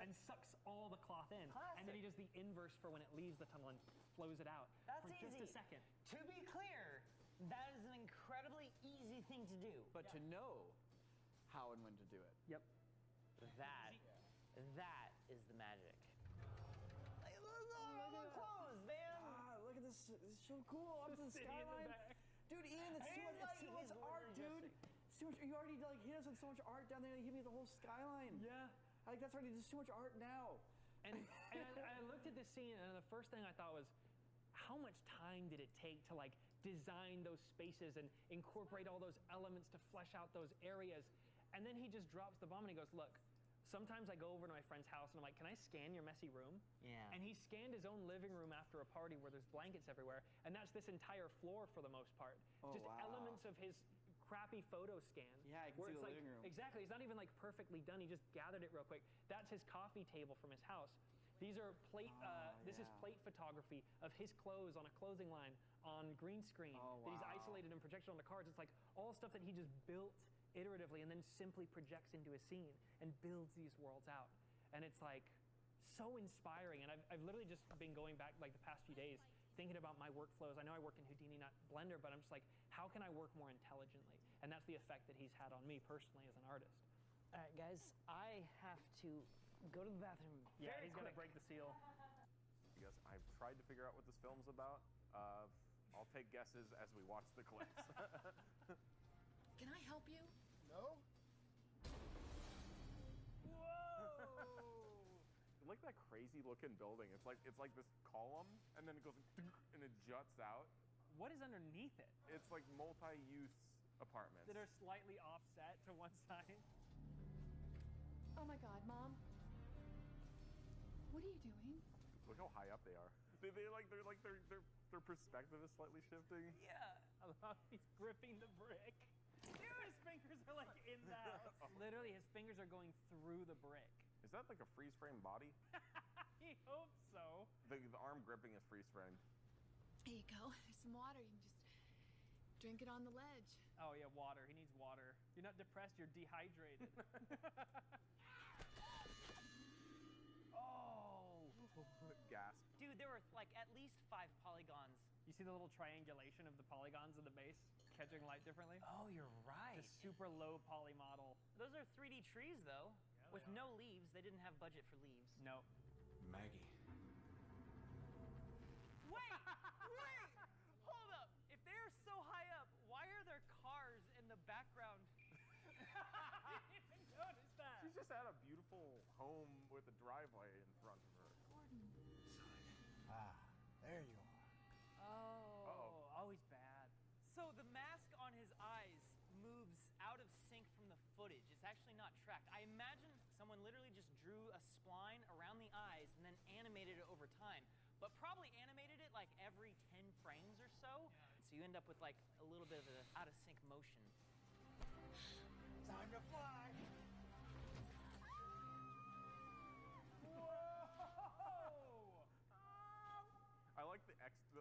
and sucks all the cloth in. And then he does the inverse for when it leaves the tunnel and flows it out That's for easy. just a second. To be clear, that is an incredibly easy thing to do. But to know how and when to do it. Yep. That is the magic. Like, look at all the clothes, man. Look at this. This is so cool. Up to the city in the skyline. back. Dude, Ian, it's too much, it's too much art, dude. It's too much. You already like hit us with so much art down there. You give me the whole skyline. Yeah. Like that's already just too much art now. And I looked at this scene, and the first thing I thought was, how much time did it take to like design those spaces and incorporate all those elements to flesh out those areas? And then he just drops the bomb and he goes, look, sometimes I go over to my friend's house and I'm like, can I scan your messy room? Yeah. And he scanned his own living room after a party where there's blankets everywhere, and that's this entire floor for the most part. Oh, just wow. elements of his crappy photo scan. Yeah, I can where see it's the like, living room. Exactly. It's not even like perfectly done. He just gathered it real quick. That's his coffee table from his house. These are plate. This is plate photography of his clothes on a clothing line on green screen. Oh, That he's wow. isolated and projected on the cards. It's like all stuff that he just built iteratively and then simply projects into a scene and builds these worlds out. And it's like so inspiring. And I've literally just been going back like the past few days thinking about my workflows. I know I work in Houdini, not Blender, but I'm just like, how can I work more intelligently? And that's the effect that he's had on me personally as an artist. All right, guys, I have to go to the bathroom. Yeah, very he's gonna quick. break the seal. Because I've tried to figure out what this film's about. I'll take guesses as we watch the clips. Can I help you? No? Look at that crazy looking building. It's like this column, and then it goes and it juts out. What is underneath it? It's like multi-use apartments. that are slightly offset to one side. Oh my God, Mom. What are you doing? Look how high up they are. Their perspective is slightly shifting. Yeah. I love he's gripping the brick. Dude, his fingers are like in the house. Literally, his fingers are going through the brick. Is that like a freeze frame body? I hope so. The arm gripping is freeze framed. Here you go. There's some water. You can just drink it on the ledge. Oh yeah, water. He needs water. You're not depressed, you're dehydrated. Oh! Gasp. Dude, there were like at least 5 polygons. You see the little triangulation of the polygons of the base catching light differently? Oh, you're right. The super low poly model. Those are 3D trees, though. Yeah, with no leaves. They didn't have budget for leaves. Nope. Maggie. Wait! Wait! Hold up. If they're so high up, why are there cars in the background? I didn't even notice that. She's just had a beautiful home with a driveway in front of her. Ah, there you are. Oh, he's bad. So the mask on his eyes moves out of sync from the footage. It's actually not tracked. I imagine someone literally just drew a spline around the eyes and then animated it over time, but probably animated it like every 10 frames or so. Yeah. So you end up with like a little bit of an out of sync motion. Time to fly. I like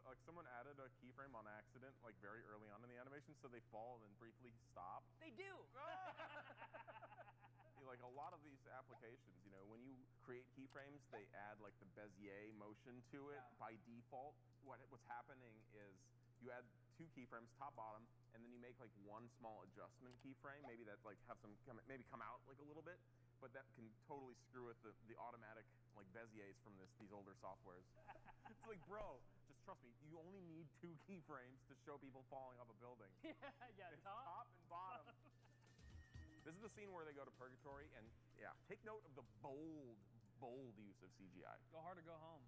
like someone added a keyframe on accident, like very early on in the animation, so they fall and then briefly stop. They do. Like a lot of these applications, you know, when you create keyframes, they add like the Bezier motion to it by default. What's happening is you add 2 keyframes, top bottom, and then you make like one small adjustment keyframe, maybe that like have some come out like a little bit, but that can totally screw with the automatic like Beziers from these older softwares. It's like, bro, just trust me. You only need 2 keyframes to show people falling off a building. Yeah, it's top and bottom. This is the scene where they go to purgatory, and yeah, take note of the bold use of CGI. Go hard or go home.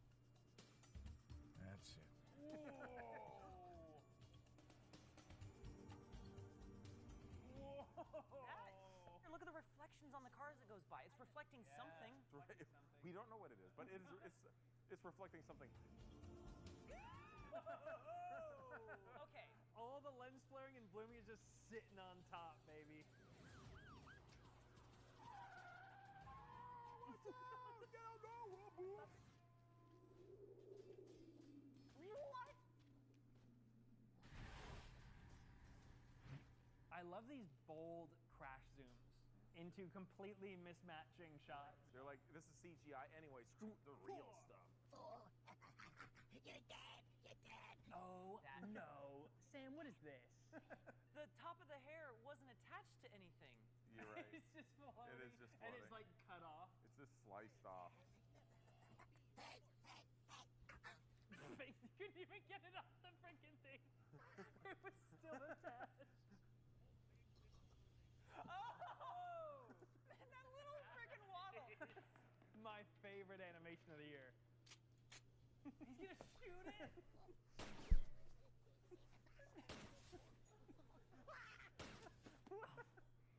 That's it. Look at the reflections on the cars that goes by. It's reflecting something. Right. We don't know what it is, but it's reflecting something. Okay. All the lens flaring and blooming is just sitting on top, baby. What? I love these bold crash zooms into completely mismatching shots. They're like, this is CGI anyway. Screw the real stuff. You're dead. You're dead. Oh, no. Sam, what is this? The top of the hair wasn't attached to anything. You're right. It's just floating. It is just And floating. it's like cut off. It's just sliced off. You couldn't even get it off the freaking thing. It was still attached. Oh! That little freaking waddle. My favorite animation of the year. He's gonna shoot it.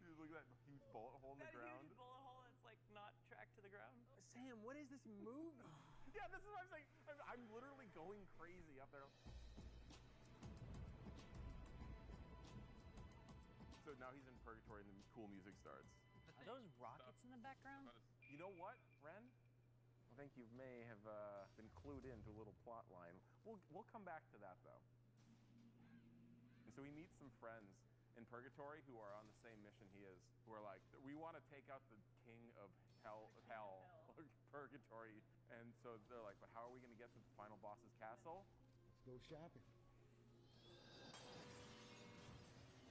Dude, look at that huge bullet hole in the ground. Huge bullet hole that's like not tracked to the ground. Sam, what is this movie? Yeah, this is what I'm saying. I'm literally going crazy up there. So now he's in purgatory and the cool music starts. Are those rockets in the background? You know what, Ren? I think you may have been clued into a little plot line. We'll come back to that though. And so he meets some friends in purgatory who are on the same mission he is, who are like, we want to take out the king of hell, purgatory. And so they're like, but how are we going to get to the final boss's castle? Let's go shopping.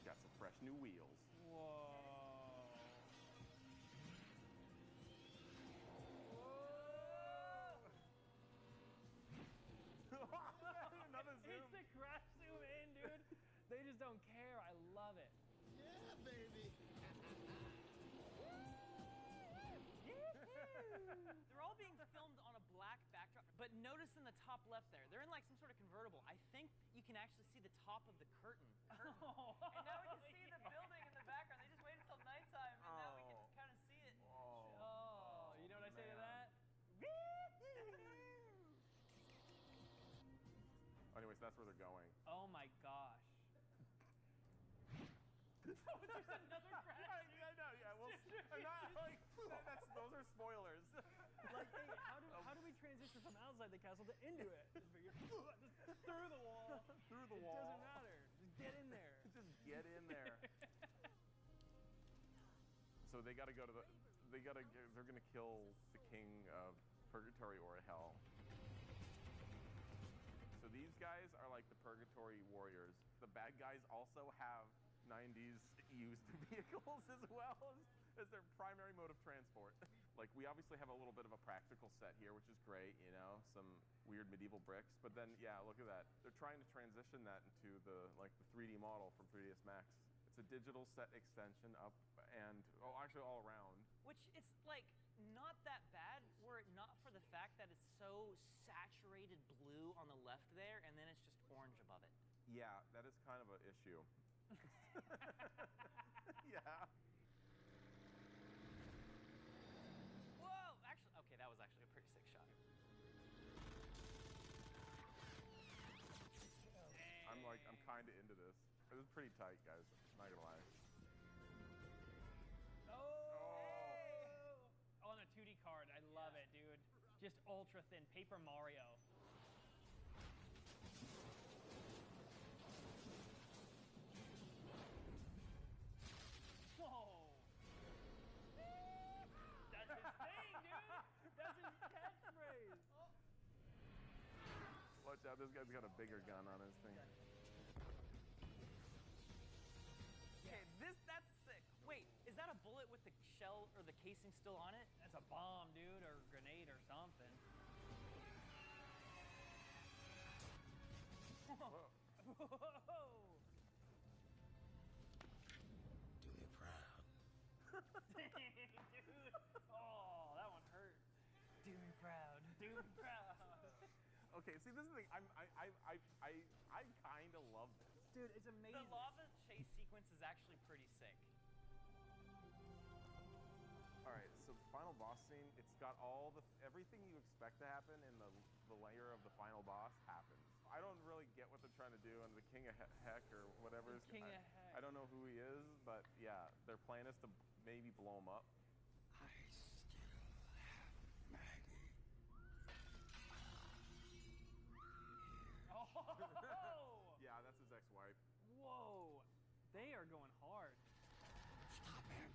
Got some fresh new wheels. Whoa. Another zoom. It's the crash zoom in, dude. They just don't care. I love it. Yeah, baby. They're all being filmed on a black backdrop. But notice in the top left there, they're in like some sort of convertible. I think you can actually see the top of the curtain. Oh, And now we can see the that's where they're going. Oh my gosh. There's another crash. I know. Yeah. Well, I'm not like those are spoilers. Like, hey, how do we transition from outside the castle to into it? Just through the wall. Through the It wall. doesn't matter. Just get in there. Just get in there. So they got to go to the. They're gonna kill the king of Purgatory or Hell. So these guys are like the Purgatory warriors. The bad guys also have 90s used vehicles as well as their primary mode of transport. Like, we obviously have a little bit of a practical set here, which is great, you know, some weird medieval bricks. But then, yeah, look at that. They're trying to transition that into the 3D model from 3ds Max. It's a digital set extension up and, actually all around. Which, it's like, not that bad were it not for the fact that it's so saturated blue on the left there, and then it's just orange above it. Yeah, that is kind of an issue. Yeah. Whoa! Actually, okay, that was actually a pretty sick shot. I'm kind of into this. This is pretty tight, guys. Not gonna lie. Oh, on a 2D card. I love it, dude. Just ultra thin. Paper Mario. Whoa. That's his thing, dude. That's his catchphrase. Watch out, this guy's got a bigger gun on his thing. Okay, that's sick. Wait, is that a bullet with the shell or the casing still on it? That's a bomb, dude, or a grenade or something. Whoa. Whoa. Do me proud. Dang, dude. Oh, that one hurt. Do me proud. Do me proud. Okay, see, this is the thing. I kind of love this. Dude, it's amazing. The lava chase sequence is actually pretty sick. All right, so the final boss scene, it's got everything you expect to happen in the layer of the final boss happens. I don't really get what they're trying to do, and the King of Heck or whatever. King of Heck. I don't know who he is, but yeah, their plan is to maybe blow him up. I still have Maggie. Oh! Yeah, that's his ex-wife. Whoa. They are going hard. Stop him.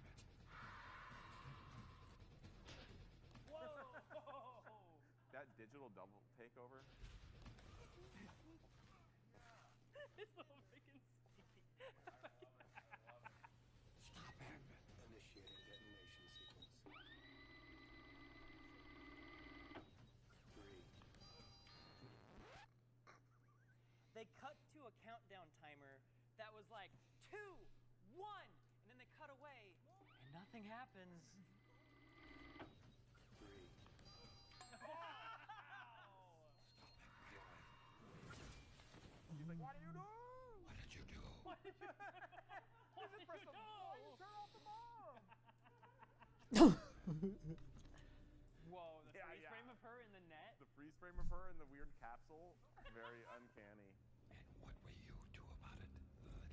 Whoa! That digital double takeover. This little freaking sea. Stop him. Initiating detonation sequence. 3. They cut to a countdown timer that was like 2, 1, and then they cut away, and nothing happens. 3. He's like, what do you do? What did you do? What did you do? What did you do? Turn off the bomb. Whoa, the Yeah, freeze yeah. frame of her in the net. The freeze frame of her in the weird capsule, very uncanny. And what will you do about it, little man?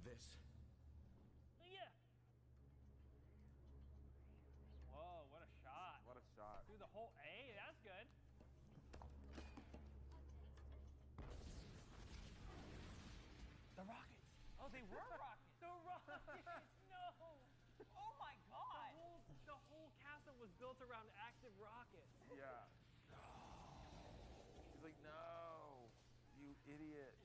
This. Yeah. Whoa, what a shot. What a shot. Through the whole A, that's good. The rockets. Oh, they were rockets. The rockets. No. Oh my god. The whole castle was built around active rockets. Yeah. He's like, no, you idiot.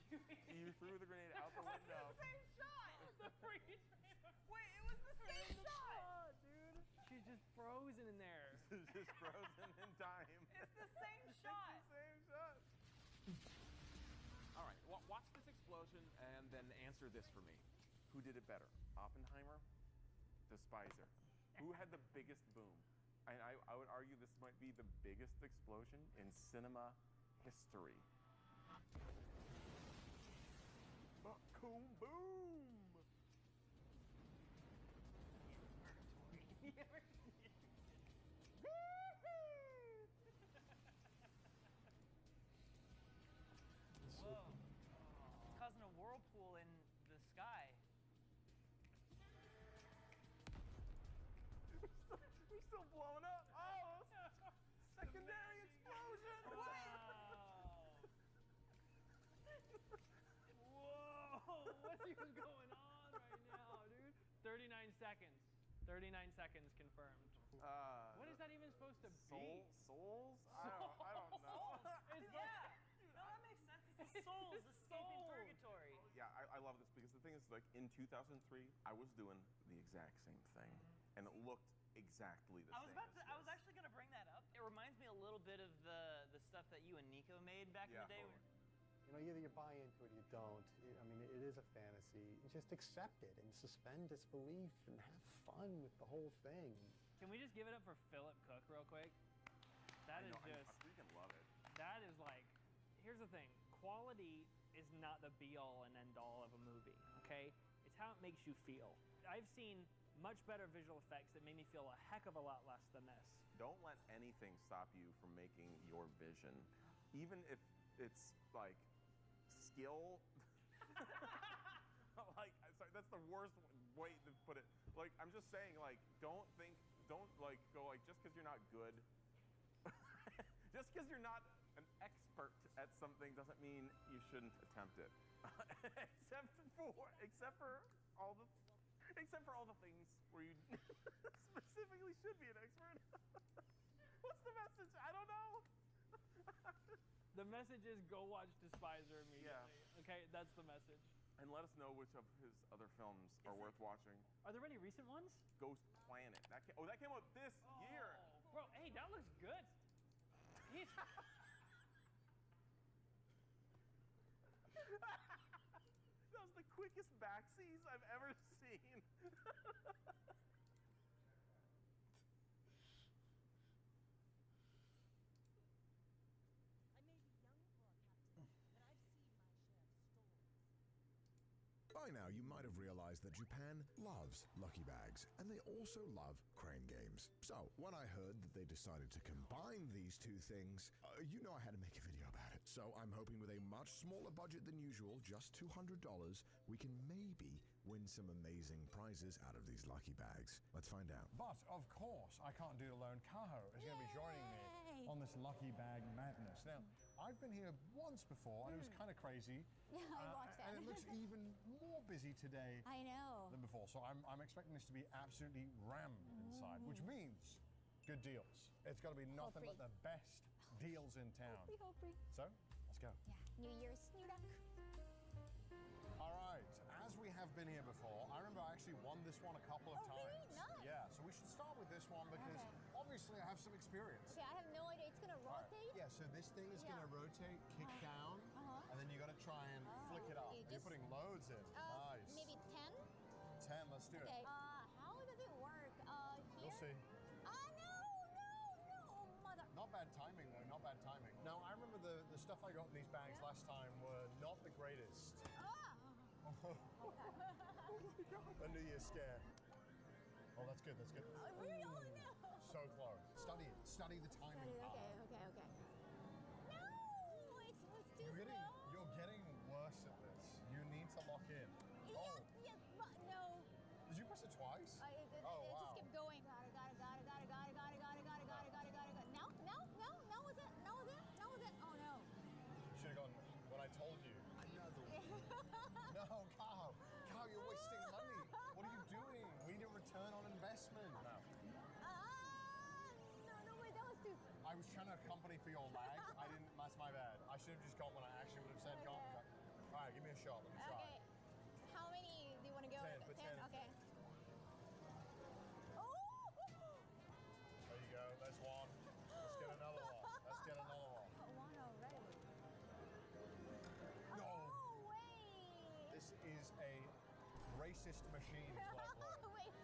You threw the grenade out the window. It's the same shot. The freeze frame. Wait, it was the same shot. Dude. She's just frozen in there. Just frozen in time. It's the same shot. It's the same shot. All right, watch this explosion and then answer this for me. Who did it better, Oppenheimer, Despiser? Who had the biggest boom? And I would argue this might be the biggest explosion in cinema history. Boom, boom! What's even going on right now, dude? 39 seconds. 39 seconds confirmed. What is that even supposed to be? Souls? I don't know. It's Yeah. No, that makes sense. It's the souls escaping purgatory. Yeah, I love this because the thing is, like, in 2003, I was doing the exact same thing, and it looked exactly the same. I was actually gonna bring that up. It reminds me a little bit of the stuff that you and Nico made back in the day. Totally. You know, either you buy into it or you don't. I mean, it is a fantasy. Just accept it and suspend disbelief and have fun with the whole thing. Can we just give it up for Philip Cook real quick? That is I just. freaking love it. That is like. Here's the thing. Quality is not the be-all and end-all of a movie, okay? It's how it makes you feel. I've seen much better visual effects that made me feel a heck of a lot less than this. Don't let anything stop you from making your vision, even if it's like skill. Like, sorry, that's the worst way to put it. Like, I'm just saying, like, don't like go like just because you're not good, just because you're not an expert at something doesn't mean you shouldn't attempt it. except for all the things where you specifically should be an expert. What's the message? I don't know. The message is go watch Despiser immediately. Yeah. Okay, that's the message. And let us know which of his other films are worth watching. Are there any recent ones? Ghost Planet. That came out this year. Bro, hey, that looks good. He's... That was the quickest backsies I've ever seen. By now, you might have realized that Japan loves lucky bags, and they also love crane games. So, when I heard that they decided to combine these two things, you know I had to make a video about it. So, I'm hoping with a much smaller budget than usual, just $200, we can maybe win some amazing prizes out of these lucky bags. Let's find out. But, of course, I can't do it alone. Kaho is going to be joining me on this lucky bag madness. Now, I've been here once before, and it was kind of crazy. Yeah, I watched that. And it looks even more busy today I know. than before. So I'm expecting this to be absolutely rammed inside, which means good deals. It's got to be nothing but the best deals in town. Hopefully. So, let's go. Yeah, New Year's, new luck. All right, as we have been here before, I remember I actually won this one a couple of times. Really? Nice. Yeah, so we should start with this one because obviously I have some experience. Okay, I have no idea. It's gonna rotate? Yeah, so this thing is gonna rotate, kick down, and then you gotta try and flick it up. You're putting loads in. Nice. Maybe 10? 10, let's do it. Okay, how does it work? Here? We'll see. No, mother. Not bad timing though, not bad timing. Now, I remember the stuff I got in these bags last time were not the greatest. Okay. A New Year's scare. Oh, that's good, that's good. Really? Oh, no. So close. Study the timing. Okay. No, it's too slow. You're getting worse at this. You need to lock in. Yes, but no. Did you press it twice? It wow. just kept going. Got it. Now is it? Oh no. Should have gone when I told you. Another one. No, Kaho, you're wasting money. What are you doing? We need a return on investment. No. No, wait, that was too. I was trying to accompany for your lag. I didn't. That's my bad. I should have just gone when I actually would have said go. All right, give me a shot. Let me try. Okay. How many do you want to go? 10. 10. Okay. Oh! There you go. That's one. Let's get another one. One already. No. Oh, wait. This is a racist machine. Is what I play. Wait.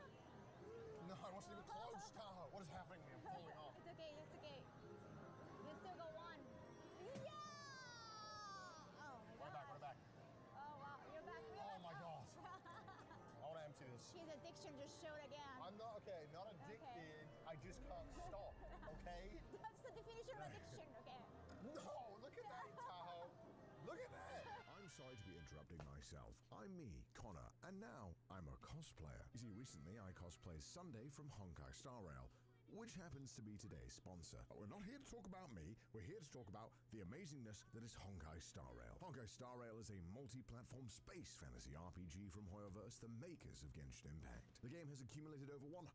No, I wasn't even close, Kaho. What is happening to me? I'm falling off. It's okay. You still go one. Yeah! Oh my god. Run it back. Oh wow, you're back. Oh my god. I want to empty this. His addiction just showed again. I'm not addicted. Okay. I just can't stop. Okay? That's the definition of addiction. Okay. No, look at that, Tahoe. Look at that. I'm sorry to be interrupting myself. I'm me, Connor, and now I'm a cosplayer. You see, recently I cosplayed Sunday from Honkai Star Rail, which happens to be today's sponsor. But we're not here to talk about me, we're here to talk about the amazingness that is Honkai Star Rail. Honkai Star Rail is a multi-platform space fantasy RPG from Hoyoverse, the makers of Genshin Impact. The game has accumulated over 100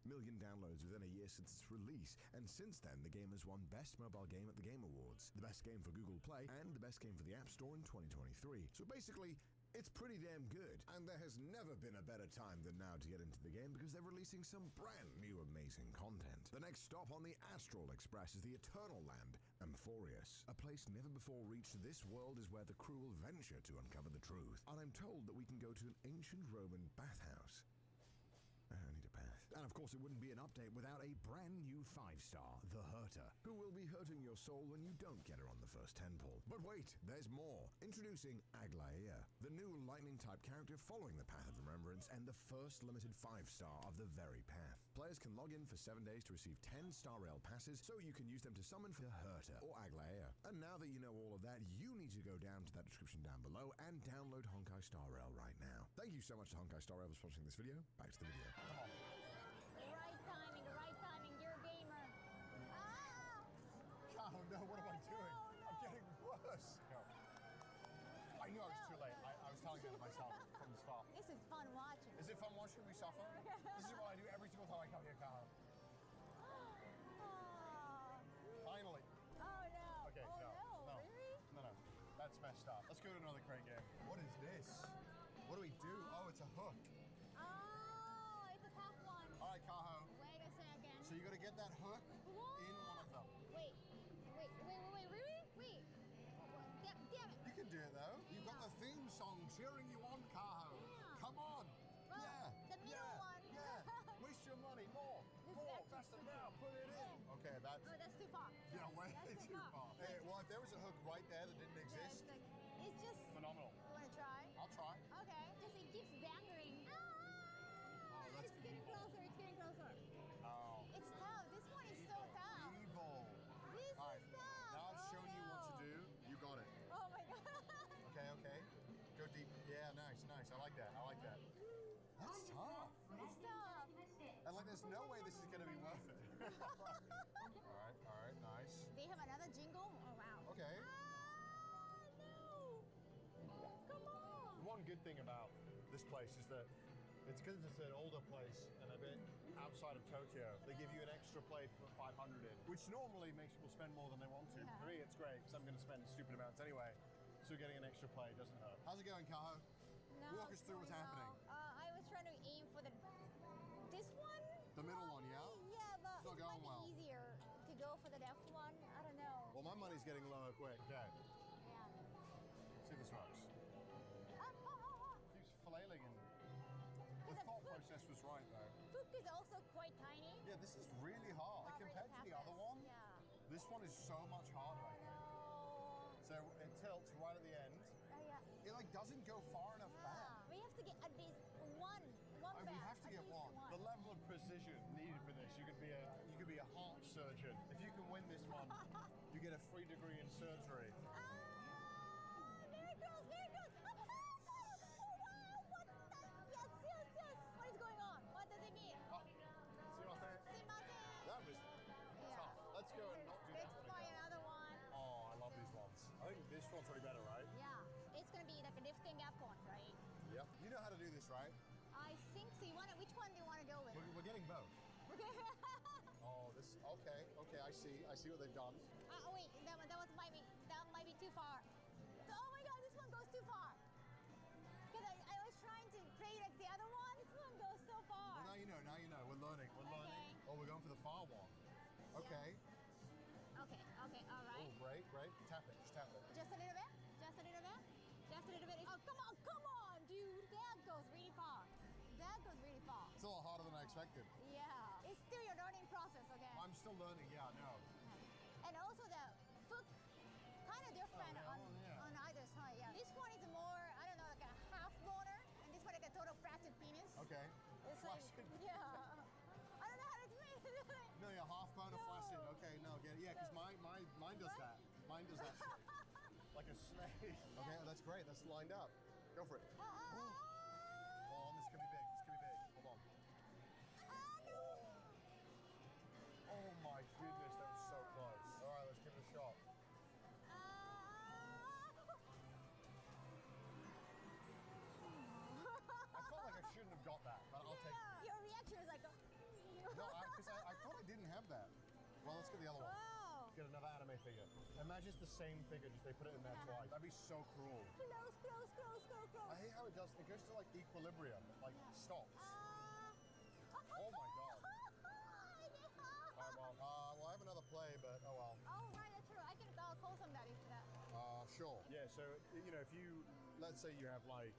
million downloads within a year since its release, and since then the game has won Best Mobile Game at the Game Awards, the best game for Google Play, and the best game for the App Store in 2023. So basically, it's pretty damn good, and there has never been a better time than now to get into the game because they're releasing some brand new amazing content. The next stop on the Astral Express is the Eternal Land, Amphorius. A place never before reached, this world is where the crew will venture to uncover the truth. And I'm told that we can go to an ancient Roman bathhouse. I need a bath. And of course it wouldn't be an update without a brand new 5-star, the Hurter, who will be hurting your soul when you don't get her on the first 10 pull. But wait, there's more. Introducing Aglaea, the new lightning-type character following the Path of Remembrance and the first limited 5-star of the very path. Players can log in for 7 days to receive 10 Star Rail passes, so you can use them to summon for the Hurter or Aglaea. And now that you know all of that, you need to go down to that description down below and download Honkai Star Rail right now. Thank you so much to Honkai Star Rail for sponsoring this video. Back to the video. Right timing, you're a gamer. Ah! Oh no, what am I doing? I'm getting worse. No. I knew I was too late. I was telling you to myself from the start. This is fun watching. Is it fun watching me suffer? This is what I do every single time I come here, Kyle. Finally. Oh no. Okay, oh, no. Really? No. That's messed up. Let's go to another crane game. What is this? What do we do? Oh, it's a hook. Oh, it's a tough one. All right, Kaho. Wait a second. So you got to get that hook in one of them. Wait, really? Wait. Damn it. You can do it though. You've got the theme song cheering you on, Kaho. Yeah. Come on. Well, yeah. the middle one. Yeah. Waste your money. More. Faster now. Put it in. Okay, that's. Oh, that's too far. Yeah, way That's too far. Hey, well, if there was a hook right there that didn't exist, it's just phenomenal. You wanna try? I'll try. Okay. Just it keeps banging. Oh, that's it's getting closer. Oh. It's tough. This one is so tough. Evil. This All right. is tough. Now I've shown you what to do. You got it. Oh my god. Okay. Go deep. Yeah, nice. I like that. That's tough. It's tough. And like, there's no way this is gonna be worth it. All right, nice. They have another jingle? Oh wow. Okay. No. Come on. One good thing about this place is that it's because it's an older place and a bit outside of Tokyo. They give you an extra play for 500 in, which normally makes people spend more than they want to. Yeah. For me, it's great because I'm going to spend stupid amounts anyway. So getting an extra play doesn't hurt. How's it going, Kaho? No, Walk us through what's happening. I was trying to aim for this one. The middle one, yeah? Yeah, but It's not it going might well. be easier to go for the left one. I don't know. Well, my money's getting lower quick. Okay. Yeah. See if this works. Keeps flailing and the thought process was right though. Fook is also quite tiny. Yeah, this is really hard. Like, compared to the other one, this one is so much harder. So it tilts right at the end. Yeah. It like doesn't go far enough back. We have to get at least one We back. have to get one. The level of precision needed for this, you could be a heart surgeon. If you can win this one, you get a free degree in surgery. There it goes. Oh, wow, what the? Yes. What is going on? What does it mean? That was tough. Let's go and not do that Let's one try again. another one. Oh, I love these ones. I think this one's way better, right? Yeah. It's gonna be like a lifting up one, right? Yep. You know how to do this, right? I think so. Which one do you want to go with? We're getting both. Okay. Oh, this. Okay. I see what they've done. Wait. That might be too far. So, oh my god, this one goes too far. Because I was trying to play like the other one. This one goes so far. Well, now you know. We're learning. Okay. Oh, we're going for the far one. Okay. Okay. All right. Oh, great. Tap it. Just tap it. Just a little bit. Oh, come on, dude. That goes really far. It's a lot harder than I expected. Yeah. It's still your learning process, okay? I'm still learning. Yeah, no. And also the foot kind of different on either side. Yeah. This one is more, I don't know, like a half boner, and this one like a total flaccid penis. Okay. It's like, yeah. I don't know how to explain it. No, yeah, half boner flaccid. Okay, no, get it. Yeah, because mine does that. Mine does that shit. Like a snake. Okay, that's great. That's lined up. Go for it. Oh, this could be big. Hold on. at the other one. Wow. Get another anime figure. Imagine it's the same figure, just they put it in there twice. That'd be so cruel. Close. I hate how it does. It goes to like equilibrium. It like stops. Oh my god. Alright, well, I have another play, but oh well. Oh, right, that's true. I can call somebody for that. Sure. Yeah, so, you know, if you, let's say you have like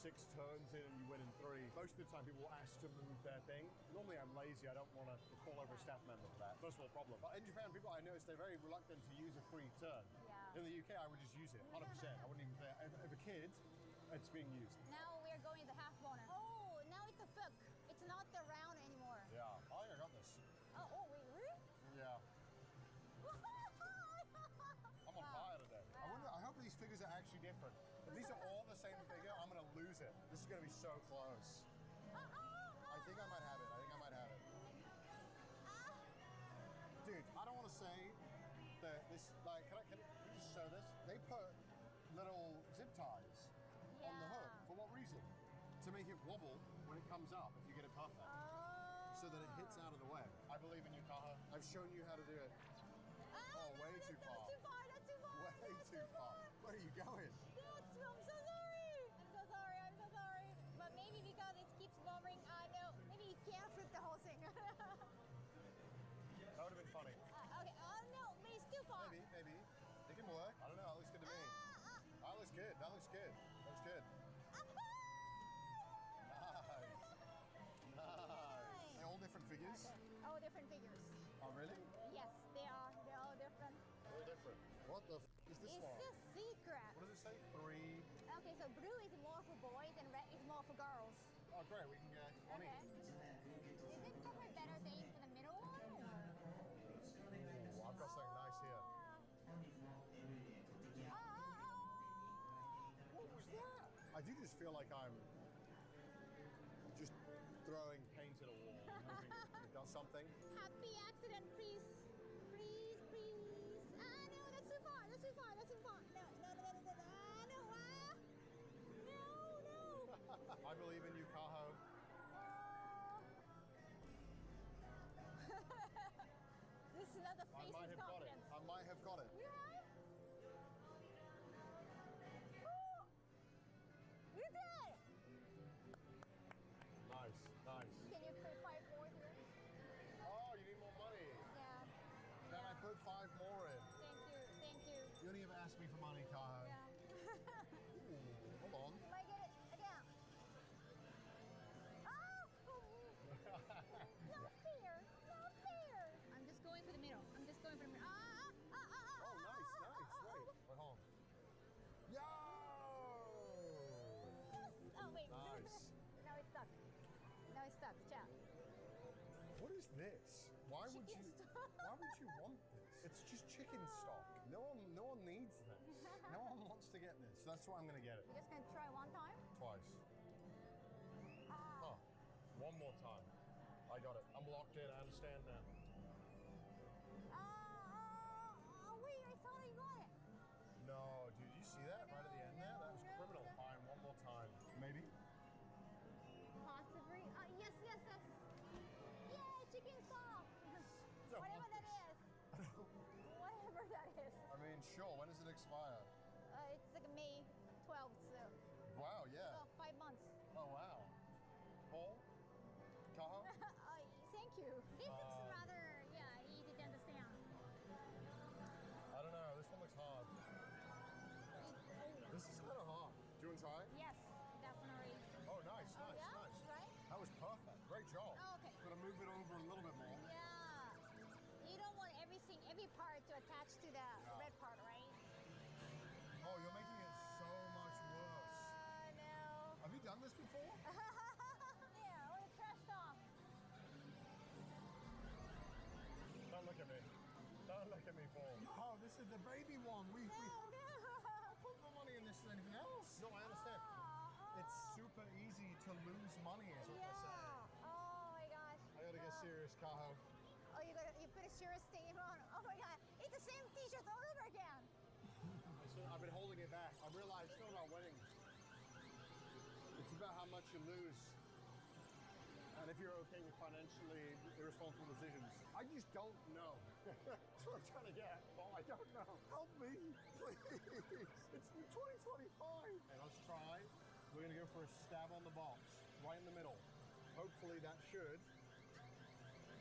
6 turns in and you win in 3, most of the time people will ask to move their thing. Normally I'm lazy, I don't want to call over a staff member for that. First of all, problem. But in Japan, people I noticed they're very reluctant to use a free turn. Yeah. In the UK, I would just use it, 100%. I wouldn't even play it. If a kid, it's being used. Now we're going to half bonus. Oh, now it's a fuck. It's not the round anymore. Yeah, I think I got this. Oh, wait, really? Yeah. I'm on fire today. I hope these figures are actually different. If these are all the same figure, I'm going to lose it. This is going to be so close. I think I might have it. Dude, I don't want to say that this, like, can you just show this? They put little zip ties on the hook. For what reason? To make it wobble when it comes up, if you get it perfect. So that it hits out of the way. I believe in you, Kaha. I've shown you how to do it. Oh, way too far. That's too far. Way too far. Where are you going? I'm so sorry. But maybe because it keeps bothering, no, maybe you can't flip the whole thing. That would have been funny. Okay, oh no, but it's too far. Maybe. It can work. I don't know. That looks good to me. That looks good. Nice. They're all different figures? All different figures. Oh, really? Yes, they are. They're all different. All different. What the is this one? It's a secret. What does it say? 3. Okay, so blue is more for boys and red is more for girls. Oh, great. We can get one Okay. each. Is it probably better to aim for the middle one? Or? Ooh, I've got something nice here. What was that? I do just feel like I'm just throwing paint at a wall and hoping it does something. Happy accident, please. No, that's too far. No. I believe in you, Kaho. This is not the face of confidence. I might have got it. You have? You did! Nice. Can you put 5 more here? Oh, you need more money. Yeah. Then I put 5 more in. Thank you. You don't even ask me for money, Kaho. Yeah. Ooh, hold on. You might get it again. Not fair. I'm just going for the middle. Oh, nice. Wait, hold on. Yo! Oh, wait. Nice. Now it's stuck. Chat. What is this? Why would you want this? It's just chicken stock. No one needs this. No one wants to get this. That's why I'm gonna get it. You're just gonna try one time? Twice. Oh, one more time. I got it. I'm locked in. I understand now. Wait, I thought I got it. No, dude, you see that right at the end there? That was criminal. Fine, one more time. Maybe? Possibly. Yes. Yay, chicken stock. Don't Whatever want that this. is. Whatever that is. I mean, sure. When does it expire? It's like May 12th, so. Wow, yeah. So 5 months. Oh, wow. Paul? Kaho? Thank you. This looks rather, easy to understand. I don't know. This one looks hard. This is kind of hard. Do you want to try it? Yes, definitely. Oh, nice. Yeah? Right? That was perfect. Great job. Oh, okay. Gotta move it over a little bit more. Yeah. You don't want every part to attach to the red part, right? Oh, you're making it so much worse. No. Have you done this before? Yeah, when it's trashed off. Don't look at me. Don't look at me, Paul. Oh, this is the baby one. We put more money in this than anything else. No, I understand. It's super easy to lose money, is what they're saying. Oh my gosh. I gotta get serious, Kaho. Oh, you put a serious statement on. Oh my god, it's the same t-shirt all over again. I've been holding it back. I realized it's not about winning. It's about how much you lose. and if you're okay with financially irresponsible decisions. I just don't know. That's what I'm trying to get. Oh, I don't know. Help me, please. It's 2025. And let's try. We're gonna go for a stab on the box, right in the middle. Hopefully that should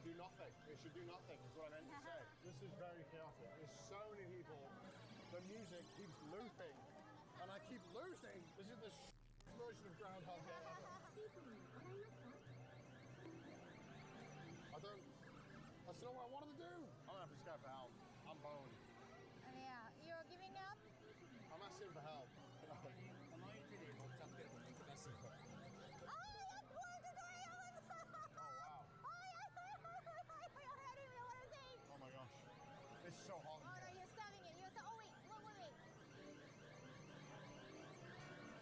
do nothing. It should do nothing, is what I meant to say. This is very chaotic. There's so many people. The music keeps looping, and I keep losing. This is the version of Groundhog Day ever. That's not what I wanted to do. I'm gonna have to scout for help. I'm boned. Yeah, you're giving up? I'm asking for help. Oh my gosh. It's so hot. Oh no, you're stabbing it. Oh wait, wait.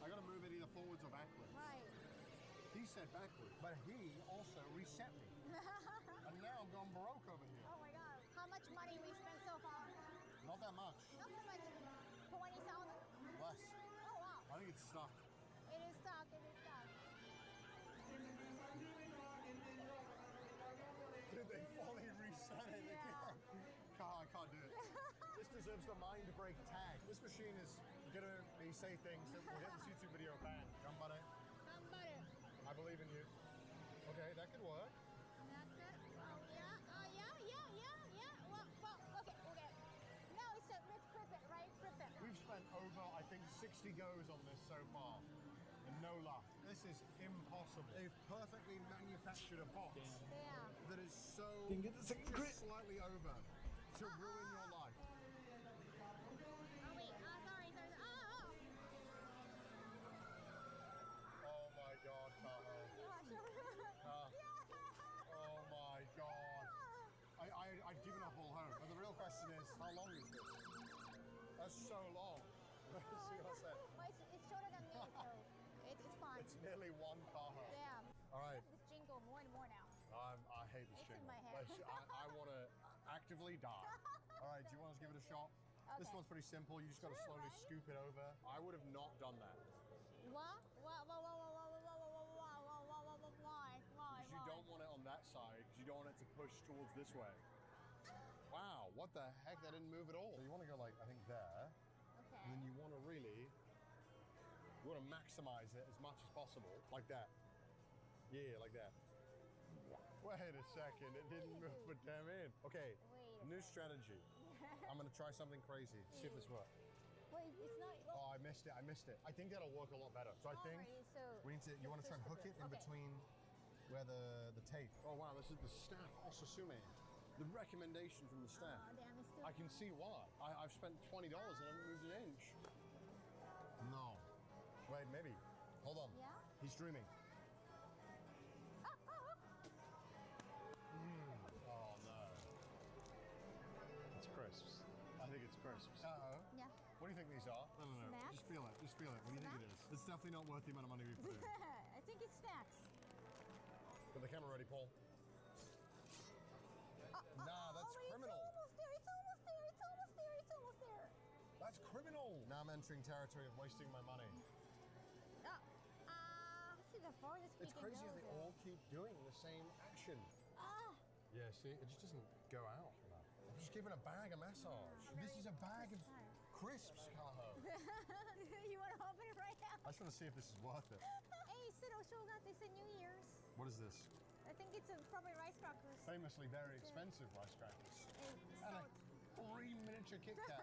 I gotta move it either forwards or backwards. Right. He said backwards, but he also reset me. And now I'm going Baroque over here. Oh my god. How much money we spent so far? Not that much. Not that much. 20,000? Less. Oh wow. I think it's stuck. It is stuck. Did they fully reset it again? I can't do it. This deserves the mind break tag. This machine is gonna say things that will hit this YouTube video banned. Gambare. I believe in you. Okay, that could work. That could. Oh yeah. Well, okay. No, it's rip it, right? Rip it. We've spent over, I think, 60 goes on this so far. And no luck. This is impossible. They've perfectly manufactured a box that is so just slightly over to ruin your life. Oh wait, sorry. Oh my god, Tahoe. Oh my god. I'd given up all hope. But the real question is, how long is this? That's so long. See what I said? Well, it's shorter than me, so it's fine. It's nearly one Tahoe. Yeah. All right. This jingle more and more now. I hate this jingle. In my head. I want to actively die. All right, do you want us to give it a shot? Okay. This one's pretty simple. You just got to slowly scoop it over. I would have not done that. Why? Because you don't want it on that side, because you don't want it to push towards this way. Wow, what the heck? That didn't move at all. So you want to go like, I think there. Okay. And then you want to maximize it as much as possible. Like that. Yeah, like that. Wait a second, it didn't move a damn in. Okay, new strategy. I'm gonna try something crazy. See if this works. Wait, it's not. Oh, I missed it. I think that'll work a lot better. So I think we need to. You want to try and hook it in between where the tape. Oh wow, this is the staff Osasume. The recommendation from the staff. Oh, damn, it's still. I can see why. I've spent $20 and I haven't moved an inch. No. Wait, maybe. Hold on. Yeah? He's dreaming. Oh no. It's crisps. I think it's crisps. Uh-oh. Yeah. What do you think these are? I don't know. Snacks? Just feel it. Just feel it. What do you think it is? It's definitely not worth the amount of money we put in. I think it's snacks. Got the camera ready, Paul. Nah, that's criminal. It's almost there. That's criminal. Now I'm entering territory of wasting my money. This is the farthest we It's can crazy go how they there. all keep doing the same action. Yeah, see, it just doesn't go out. I'm just giving a bag a massage. This is a bag of crisps, Kaho. You want to open it right now? I just want to see if this is worth it. Hey, Siro Shoga, this is New Year's. What is this? I think it's probably rice crackers. Famously very expensive rice crackers. And 3 miniature Kit Kats.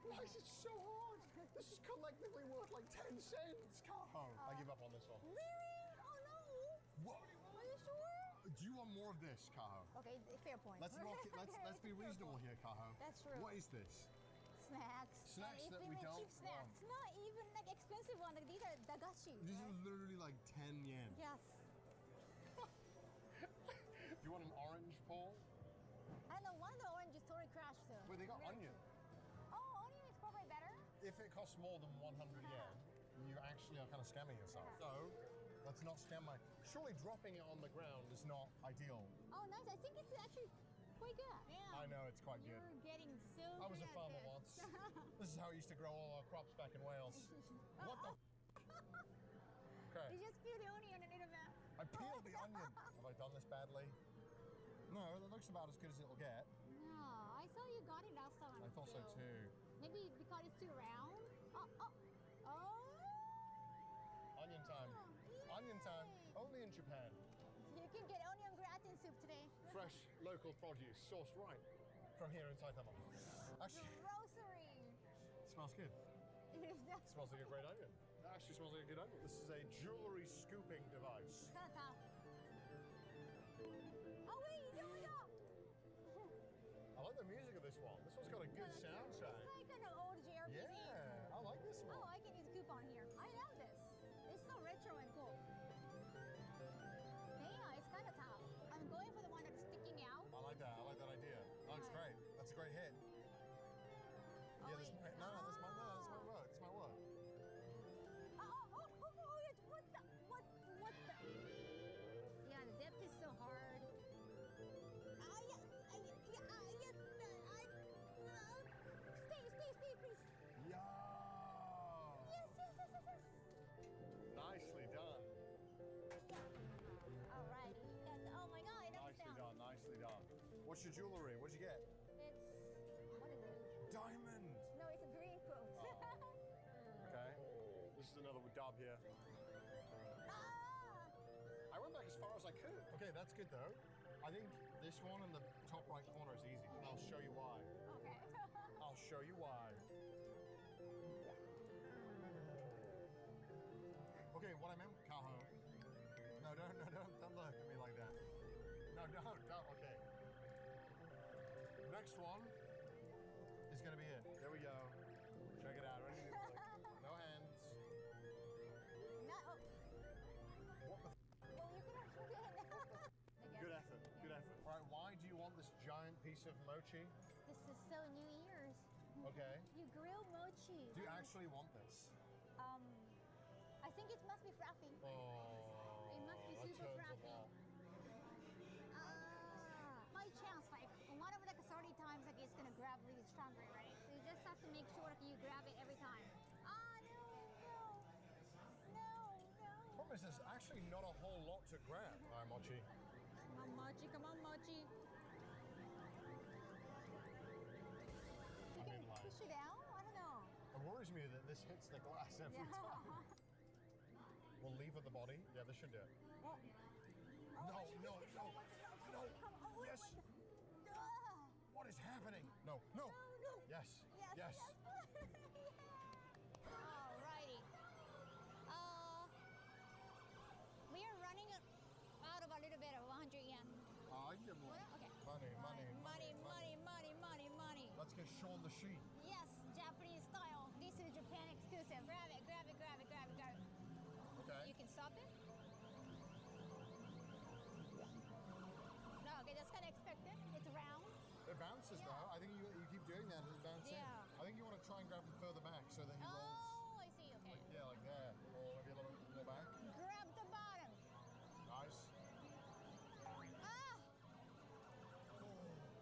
Why is it so hard? This is collectively worth like 10 cents, Kaho. I give up on this one. Really? Oh no. What? Are you sure? Do you want more of this, Kaho? Okay, fair point. Let's be reasonable here, Kaho. That's true. What is this? Snacks. Snacks that we don't cheap snacks. want. Not even like expensive one. Like, these are dagashi. These are literally like 10 yen. Yes. Do you want an orange, Paul? I don't know. One of the oranges totally crashed though. Wait, they got Really? onion. Oh, onion is probably better. If it costs more than 100 yen, you actually are kind of scamming yourself. So, let's not scam my... Surely dropping it on the ground is not ideal. Oh, nice. I think it's actually quite good. Yeah. I know, it's quite good. You're getting so I was good a at farmer this. once. This is how we used to grow all our crops back in Wales. What the... Okay. You just peel the onion a little bit. I peeled the onion. Have I done this badly? No, it looks about as good as it'll get. No, I saw you got it last time. I thought so too. Maybe because it's too round? Oh! Onion time. Yay. Onion time. Only in Japan. You can get onion gratin soup today. Fresh, local produce, sourced right from here in Saitama. Actually, Grocery. smells good. Smells like a great onion. It actually smells like a good onion. This is a jewelry scooping device. It's kind of tough. Oh wait, no, no. I like the music of this one. This one's got a good soundtrack. It's like an old JRPG. Yeah, I like this one. Oh, I can use coupon here. I love this. It's so retro and cool. Yeah, it's kind of tough. I'm going for the one that's sticking out. I like that. I like that idea. That looks great. That's a great hit. Yeah, this might work. This might work. What the? Yeah, the depth is so hard. Stay, please. Yeah. Yes. Nicely done. Alrighty. Oh my God, it Nicely done. Nicely done. What's your jewelry? What'd you get? What is it? Diamond. No, it's a green quote. Okay. This is another dub here. I went back as far as I could. Okay, that's good though. I think this one in the top right corner is easy. And I'll show you why. Okay. I'll show you why. Okay, what I meant, Kaho. No, don't look at me like that. No, don't. Okay. Next one is gonna be it. There we go. Check it out. Ready? No hands. What the? Well, you can actually get it. Good effort. All right, why do you want this giant piece of mochi? This is so New Year's. Okay. You grill mochi. Do you actually want this? I think it must be frothy. Oh. It must be that super turns frothy. them off. My chance, like one of the sorry times, like it's gonna grab really strongly, right? So you just have to make sure that you grab it every time. No. Problem is, there's actually not a whole lot to grab. All right, mochi. Come on, mochi. You can push it out? I don't know. It worries me that this hits the glass every time. We'll leave at the body. Yeah, this should do it. No. Yes. What is happening? No. Yes. Alrighty. We are running out of a little bit of 100 yen. I can get more. Okay. Money. Let's get Sean the sheep. Yes, Japanese style. This is Japan exclusive. Grab it. Okay. You can stop it? No, okay, that's kind of expected. It's round. It bounces though. I think you keep doing that and it bounces. Yeah. I think you want to try and grab him further back so that he rolls. Oh, I see. Okay. Like there. Or maybe a little more back. Grab the bottom. Nice.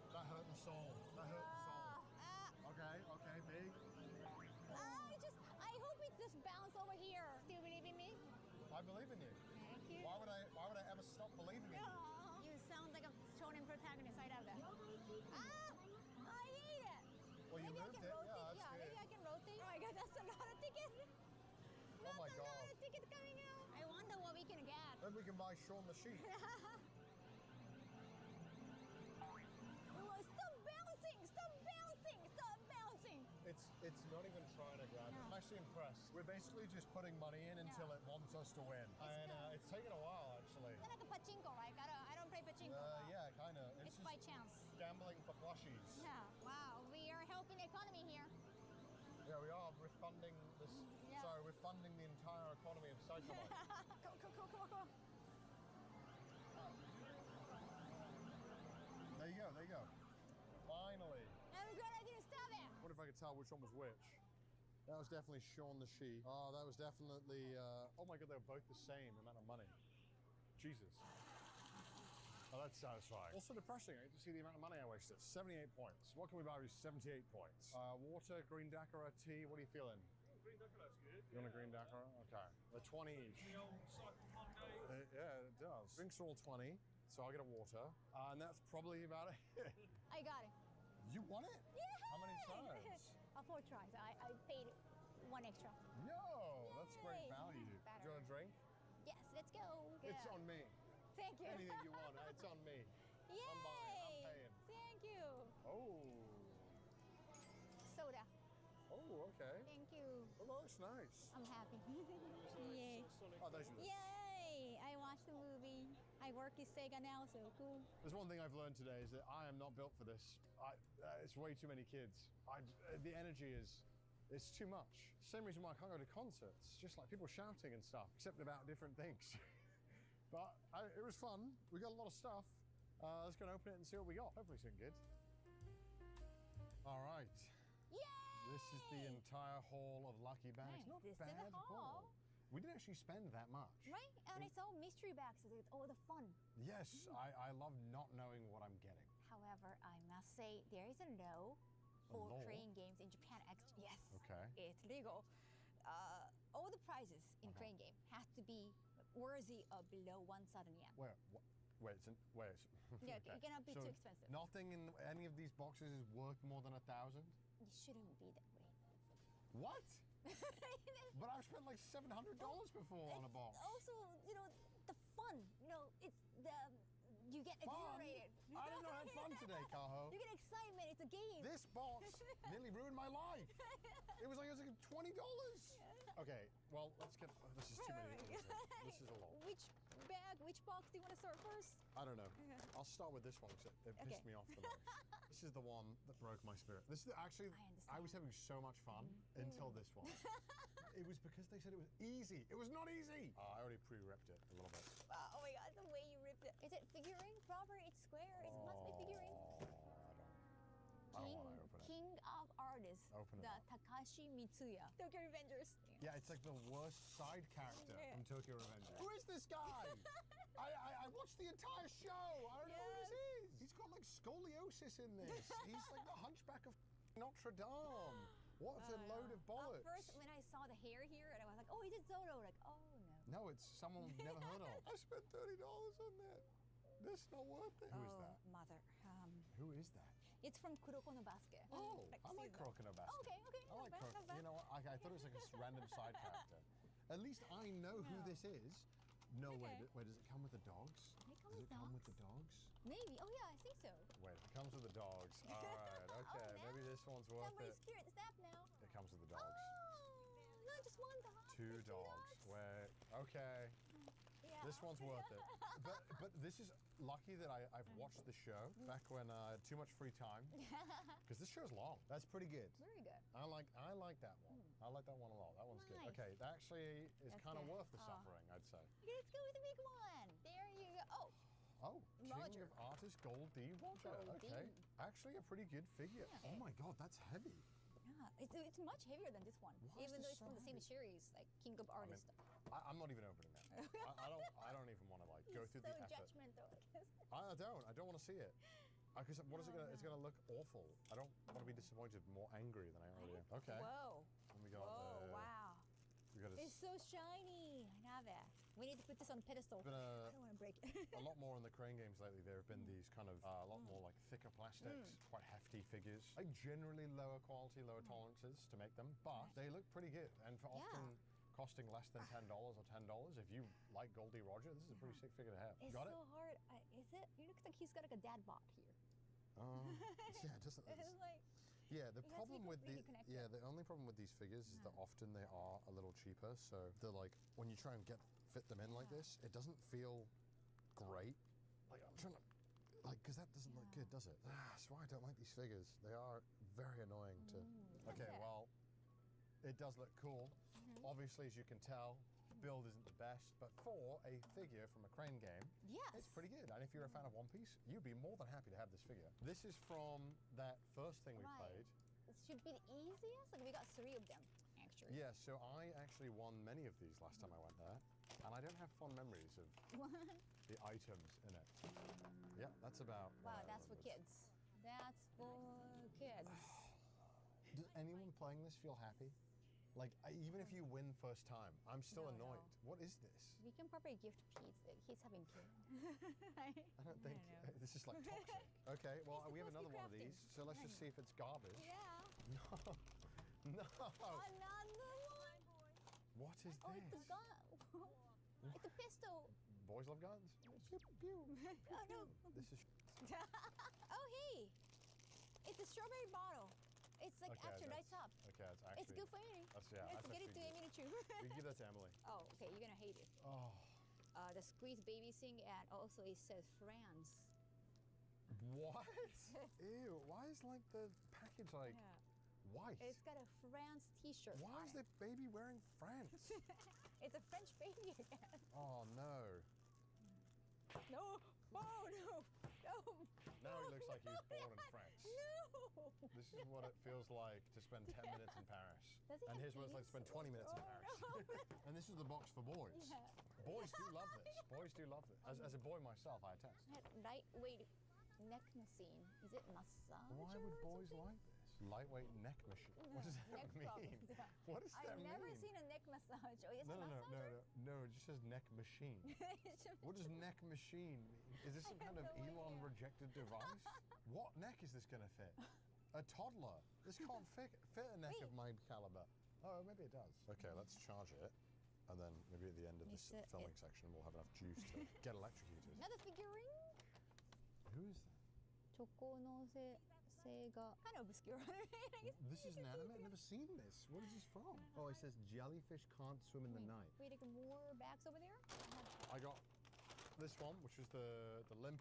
That hurt the soul. Okay, big. I hope it just bounce over here. Still believe in me? I believe in you. Thank you. Why would I ever stop believing in you? You sound like a shonen protagonist. I love that. I hate it. Well, you moved it. Yeah, that's good. Maybe I can rotate. Oh my God, that's a lot of tickets. Oh my God. That's a lot of tickets coming out. I wonder what we can get. Then we can buy Sean the sheep. It's not even trying to grab it. I'm actually impressed. We're basically just putting money in until it wants us to win. And it's taken a while, actually. It's like a pachinko, right? I don't play pachinko. Yeah, kind of. It's by chance. Gambling for plushies. Yeah. Wow. We are helping the economy here. Yeah, we are. We're funding this. Yeah. Sorry, we're funding the entire economy of Saitama. Go. There you go. Finally. I'm glad I didn't stop it. What if I could tell which one was which? That was definitely Sean the sheep. Oh, that was definitely, oh my God, they were both the same amount of money. Jesus. Oh, that's satisfying. Also depressing, I get to see the amount of money I wasted. 78 points. What can we buy with 78 points? Water, green daiquiri, tea, what are you feeling? You want a green decorator? Okay. They're 20 each. Yeah, it does. Drinks are all 20, so I'll get a water. And that's probably about it. I got it. You want it? Yeah. How many tries? 4 tries. I paid 1 extra. Yo, that's great Yay. value. Do Better. you want a drink? Yes, let's go. It's on me. Thank you. Anything you want, it's on me. Yay. I'm buying. I'm paying. Thank you. Oh. Soda. Oh, okay. Thank you. It looks nice. I'm happy. Yay. Oh, there's yours. Yay. I watched the movie. I work at Sega now, so cool. There's one thing I've learned today is that I am not built for this. It's way too many kids. The energy is too much. Same reason why I can't go to concerts. Just like people shouting and stuff, except about different things. But it was fun. We got a lot of stuff. Let's go and open it and see what we got. Hopefully something good. All right. Yay! This is the entire haul of lucky bags. Nice. Not This is bad a haul. We didn't actually spend that much. Right? And it's all mystery bags, so it's all the fun. Yes, I love not knowing what I'm getting. However, I must say there is a law for law? crane games in Japan. Yes. Okay. It's legal. All the prizes in crane game has to be worthy of below 1,000 yen. Wait. Yeah, Okay. it cannot be So too expensive. Nothing in any of these boxes is worth more than 1,000? It shouldn't be that way. What? But I've spent like $700 before on a box. Also, the fun. It's you get Fun? exhilarated. I didn't know I had fun today, Kaho. You get excitement. It's a game. This box nearly ruined my life. It was like $20. Okay, well, let's get. This is too many. This is a lot. Which box do you want to start first? I don't know. I'll start with this one because it pissed me off the most. This is the one that broke my spirit. This is actually. I was having so much fun until this one. It was because they said it was easy. It was not easy. I already pre-ripped it a little bit. Oh my god, the way you ripped it. Is it figurine? Proper? It's square? It must be figurine. I don't want to open it. King of Artists. Open it The up. Takashi Mitsuya. Tokyo Revengers. Yeah, it's like the worst side character from Tokyo Revengers. Who is this guy? I watched the entire show. I don't know who this is. He's got like scoliosis in this. He's like the hunchback of Notre Dame. What a load of bollocks. At first, when I saw the hair here, and I was like, oh, is it Zoro? Like, oh, no. No, it's someone we've never heard of. I spent $30 on that. That's not worth it. Who is that? Mother. Who is that? It's from Kuroko no Basket. Oh, I like Kuroko no Basket. Okay. I like Kuroko. You know what? I thought it was like a random side character. At least I know who this is. No, wait, does it come with the dogs? Does it come with the dogs? Maybe. Oh, yeah, I think so. Wait, it comes with the dogs. All right, okay. Maybe this one's worth Somebody's it. spirit snap now. It comes with the dogs. Oh, not just one dog. 2 dogs. Wait, okay. Yeah. This one's worth it. But this is lucky that I've watched the show back when I had too much free time. Because this show's long. That's pretty good. Very good. I like that one. I like that one a lot. That one's good. Nice. Okay, that actually is That's kind of good. worth the suffering, I'd say. Okay, let's go with the big one. There you go. Oh, Roger. King of Artists Gold D Roger. Gold D. Okay. Actually a pretty good figure. Yeah. Oh my god, that's heavy. Yeah, it's much heavier than this one. Why is Even though this it's from so the same heavy? series, like King of Artists. I'm not even opening that. I don't even want to like go through so the effort. judgmental. I don't want to see it. Because what is it gonna? It's gonna look awful. I don't want to be disappointed, more angry than I already am. Okay. Whoa. And we got. Wow. We got. It's so shiny. I love it. We need to put this on pedestal. Been I don't want to break it. a lot more in the crane games lately. There have been these kind of a lot more like thicker plastics, quite hefty figures. Like generally lower quality, lower tolerances to make them, but they look pretty good. And for often costing less than $10 or $10, if you like Goldie Roger, this is a pretty sick figure to have. It's Got so it? hard. Is it? It looks like he's got like a dad bod here. Yeah, it doesn't. It's like. Yeah, the It has to be problem with the completely the only problem with these figures is that often they are a little cheaper. So they're like when you try and fit them in like this, it doesn't feel great. Like I'm trying to because that doesn't look good, does it? That's why I don't like these figures. They are very annoying to. Okay, well, it does look cool. Obviously, as you can tell, build isn't the best, but for a figure from a crane game, it's pretty good. And if you're a fan of One Piece, you'd be more than happy to have this figure. This is from that first thing we played. This should be the easiest. Like we got 3 of them, actually. Yeah, so I actually won many of these last time I went there, and I don't have fond memories of the items in it. Yeah, that's about. Wow, that's for kids. That's for kids. Does anyone playing this feel happy? Like, even if you win first time, I'm still No, annoyed. no. What is this? We can probably gift Pete. He's having kids. I don't think this is like toxic. Okay, well, we have supposed to another be one of crafty. these, so let's just see if it's garbage. Yeah. No. No. Another one. What is Oh, it's a this? gun. It's a pistol. Boys love guns. Pew, pew. Oh no. This is. Oh hey, it's a strawberry bottle. It's like Okay, after that's- lights up. Okay, that's actually. It's good for eating. That's yeah. Let's That's get it to actually Amy good. to chew. We can give that to Emily. Oh, okay. You're gonna hate it. Oh. The squeeze baby thing, and also it says France. What? Ew. Why is like the package like white? It's got a France T-shirt. Why is the baby wearing France? It's a French baby again. Oh no. No. Oh no. No. Now he looks like he was born in France. No. This is what it feels like to spend 10 minutes in Paris. Does it And have here's what it's like to spend 20 minutes in Paris. And this is the box for boys. Yeah. Boys do love this. Boys do love this. As a boy myself, I attest. Lightweight neck machine. Is it massage? Why would boys like this? Lightweight neck machine. What does that Neck mean? problems, yeah. What does that I've mean? never seen a neck massage. Oh, is No, it no, no, massager? no, no. It just says neck machine. What does neck machine mean? Is this some kind of Elon rejected device? What neck is this going to fit? A toddler. This can't fit a neck of my caliber. Oh, maybe it does. Okay, let's charge it. And then maybe at the end of this Is it- filming section, we'll have enough juice to get electrocuted. Another figurine. Who is that? Kind of obscure. This is an anime? I've never seen this. What is this from? Oh, it says jellyfish can't swim in the night. Wait, more bags over there? I got this one, which is the limp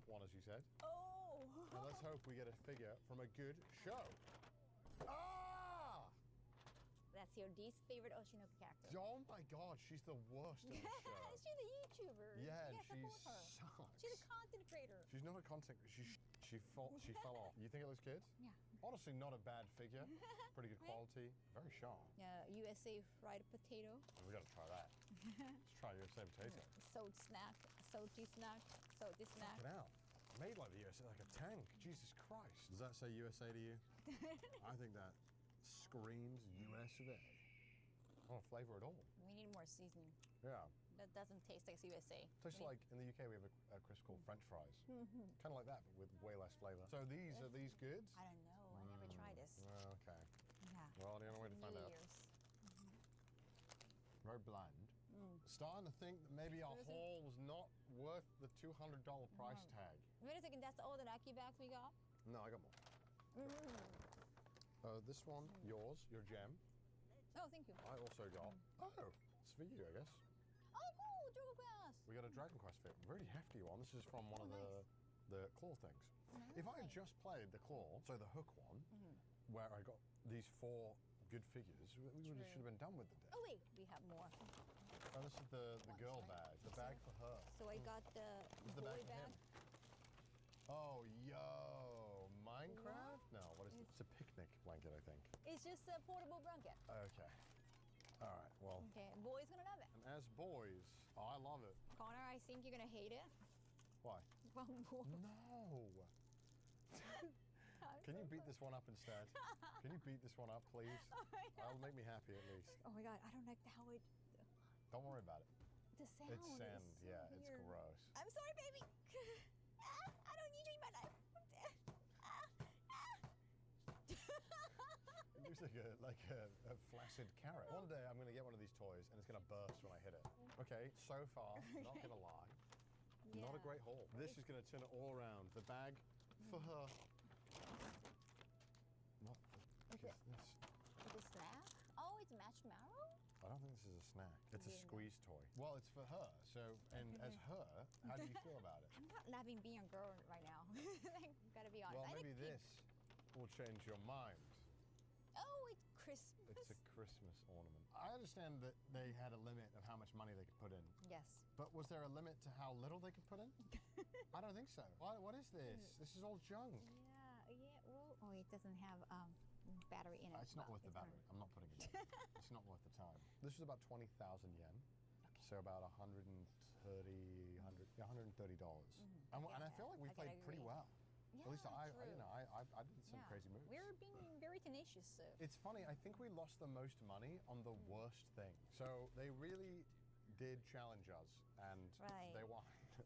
one, as you said. Oh! And let's hope we get a figure from a good show. Ah! That's your least favorite Oshinoko character. Oh my god, she's the worst in this show. She's a YouTuber. Yeah, and support she her. sucks. She's a content creator. She's not a content. She fell off. You think it looks good? Yeah. Honestly, not a bad figure. Pretty good quality. Very sharp. USA fried potato. We gotta try that. Let's try USA potato. Salty snack. Salty snack. Salty snack. Check it out. Made like the USA, like a tank. Jesus Christ. Does that say USA to you? I think that screams US of A. I don't flavor at all. We need more seasoning. Yeah. That doesn't taste like USA. Tastes like in the UK we have a crisp called French fries. Kind of like that, but with way less flavor. So are these goods? I don't know. I never tried this. Okay. Yeah. Well, the only way to find out. Very bland. Starting to think that maybe our haul was not worth the $200 price tag. Wait a second. That's all the Nike bags we got? No, I got more. This one, yours, your gem. Oh, thank you. I also got. Oh, it's for you, I guess. Oh, cool. Dragon Quest. We got a Dragon Quest fit. Really hefty one. This is from one of the claw things. If I had just played the claw, so the hook one, where I got these 4 good figures, we should have been done with the day. Oh, wait. We have more. Oh, this is the girl bag. The bag for her. So I got the This is the boy bag for bag. him. Oh, yo. Minecraft? No, what is it? It's a picnic blanket, I think. It's just a portable blanket. Okay. All right, well. Okay, boy's gonna love it. And as boys, I love it. Connor, I think you're gonna hate it. Why? Well, No. Can you beat this one up instead? Can you beat this one up, please? That'll make me happy at least. Oh my god, I don't like how it. Don't worry about it. The sound. It's sand. Is so Yeah, weird. it's gross. I'm sorry, baby. I don't need you in my life. It looks like a flaccid carrot. One day I'm going to get one of these toys and it's going to burst when I hit it. Okay, so far, not going to lie, not a great haul. This is going to turn it all around. The bag for her. What the Is heck is this? Is it snack? Oh, it's marshmallow? I don't think this is a snack. It's a squeeze toy. Well, it's for her. So, and as her, how do you feel about it? I'm not loving being a girl right now. I gotta be honest. Well, I maybe like this will change your mind. Oh, it's Christmas. It's a Christmas ornament. I understand that they had a limit of how much money they could put in. Yes. But was there a limit to how little they could put in? I don't think so. What is this? This is all junk. Yeah. Well, oh, it doesn't have battery in it. It's not worth the battery. I'm not putting it in. It's not worth the time. This is about 20,000 yen. So about $130. And I feel like we played pretty well. At least Yeah, I true. I did some crazy moves. We're being very tenacious. So. It's funny. I think we lost the most money on the worst thing. So they really did challenge us, and Right. they won.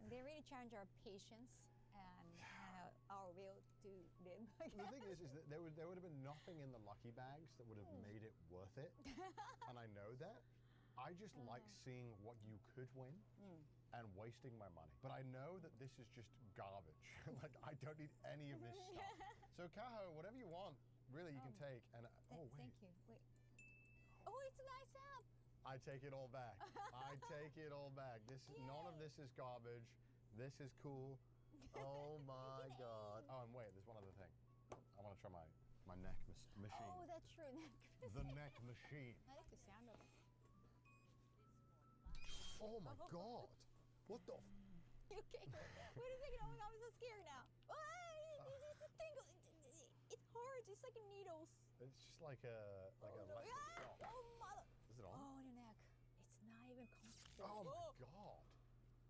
They really challenge our patience and our will to live. The thing is that there would have been nothing in the lucky bags that would have made it worth it, and I know that. I just like seeing what you could win and wasting my money. But I know that this is just garbage. Like, I don't need any of this stuff. So, Kaho, whatever you want, really, you can take. And wait. Thank you. Wait. Oh, it's a nice app. I take it all back. I take it all back. None of this is garbage. This is cool. Oh my God. Oh, and wait, there's one other thing. I want to try my neck machine. Oh, that's true. The neck machine. I like the sound of it. Oh my God. What the? You okay? Wait a second. Oh my God, I'm so scared now. It's a tingle. It's hard. It's like needles. It's just like a electric shock. Oh, mother. Is it on? Oh, the neck. It's not even comfortable. Oh my God.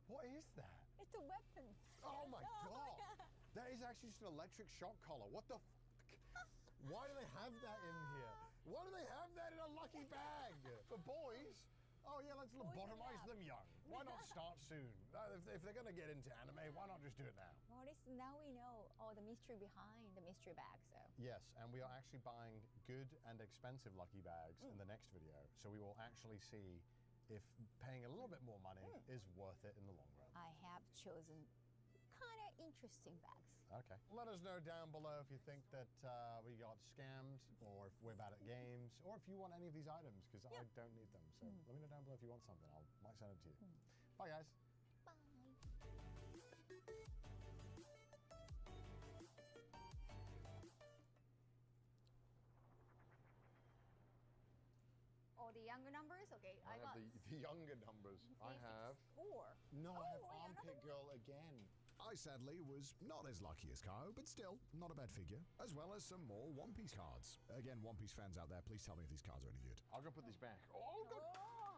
What is that? It's a weapon. Oh my God. That is actually just an electric shock collar. What the fuck? Why do they have that in here? Why do they have that in a lucky bag? For boys? Oh yeah, let's lobotomize them young. Why not start soon? If they're gonna get into anime, why not just do it now? Well, now we know all the mystery behind the mystery bag, so. Yes, and we are actually buying good and expensive lucky bags in the next video. So we will actually see if paying a little bit more money is worth it in the long run. I have chosen kind of interesting bags. Okay. Let us know down below if you think that we got scammed, or if we're bad at games, or if you want any of these items, because I don't need them. So let me know down below if you want something. I might send it to you. Bye, guys. Bye. Oh, the younger numbers? Okay, I got the younger numbers. I have 4. No, I have wait, Armpit Girl again. I sadly was not as lucky as Kao, but still, not a bad figure, as well as some more One Piece cards. Again, One Piece fans out there, please tell me if these cards are any good. I'll go put these back. Oh, God. Oh.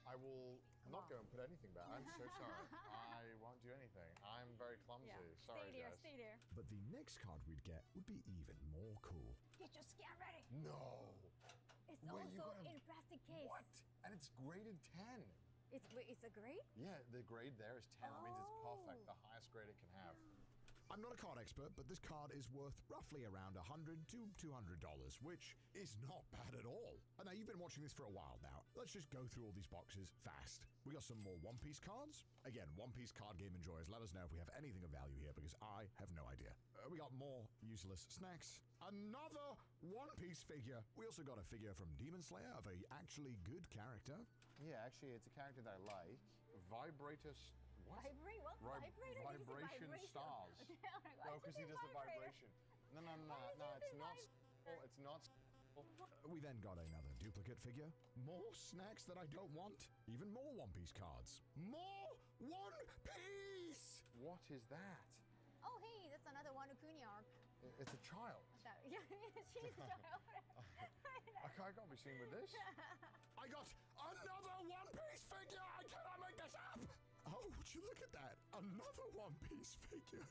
I will not go and put anything back. I'm so sorry. I won't do anything. I'm very clumsy. Sorry, guys. Stay there. But the next card we'd get would be even more cool. Get your scan ready. No. It's Wait, you also got in a plastic case. What? And it's graded 10. It's a grade? Yeah, the grade there is 10. That means it's perfect. The highest grade it can have. I'm not a card expert, but this card is worth roughly around $100 to $200, which is not bad at all. And now, you've been watching this for a while now. Let's just go through all these boxes fast. We got some more One Piece cards. Again, One Piece card game enjoyers, let us know if we have anything of value here, because I have no idea. We got more useless snacks. Another One Piece figure. We also got a figure from Demon Slayer of a actually good character. Yeah, actually, it's a character that I like. Vibratus. What? Vibrate? What? Vibrator? Vibration stars. No, because he does the vibration. No, it's not. It's not. We then got another duplicate figure. More snacks that I don't want. Even more One Piece cards. More One Piece! What is that? Oh, hey, that's another Wano Kuni arc. It's a child. Yeah, she's a child. I can't be seen with this. I got another One Piece figure! I cannot make this up! Oh, would you look at that? Another One Piece figure.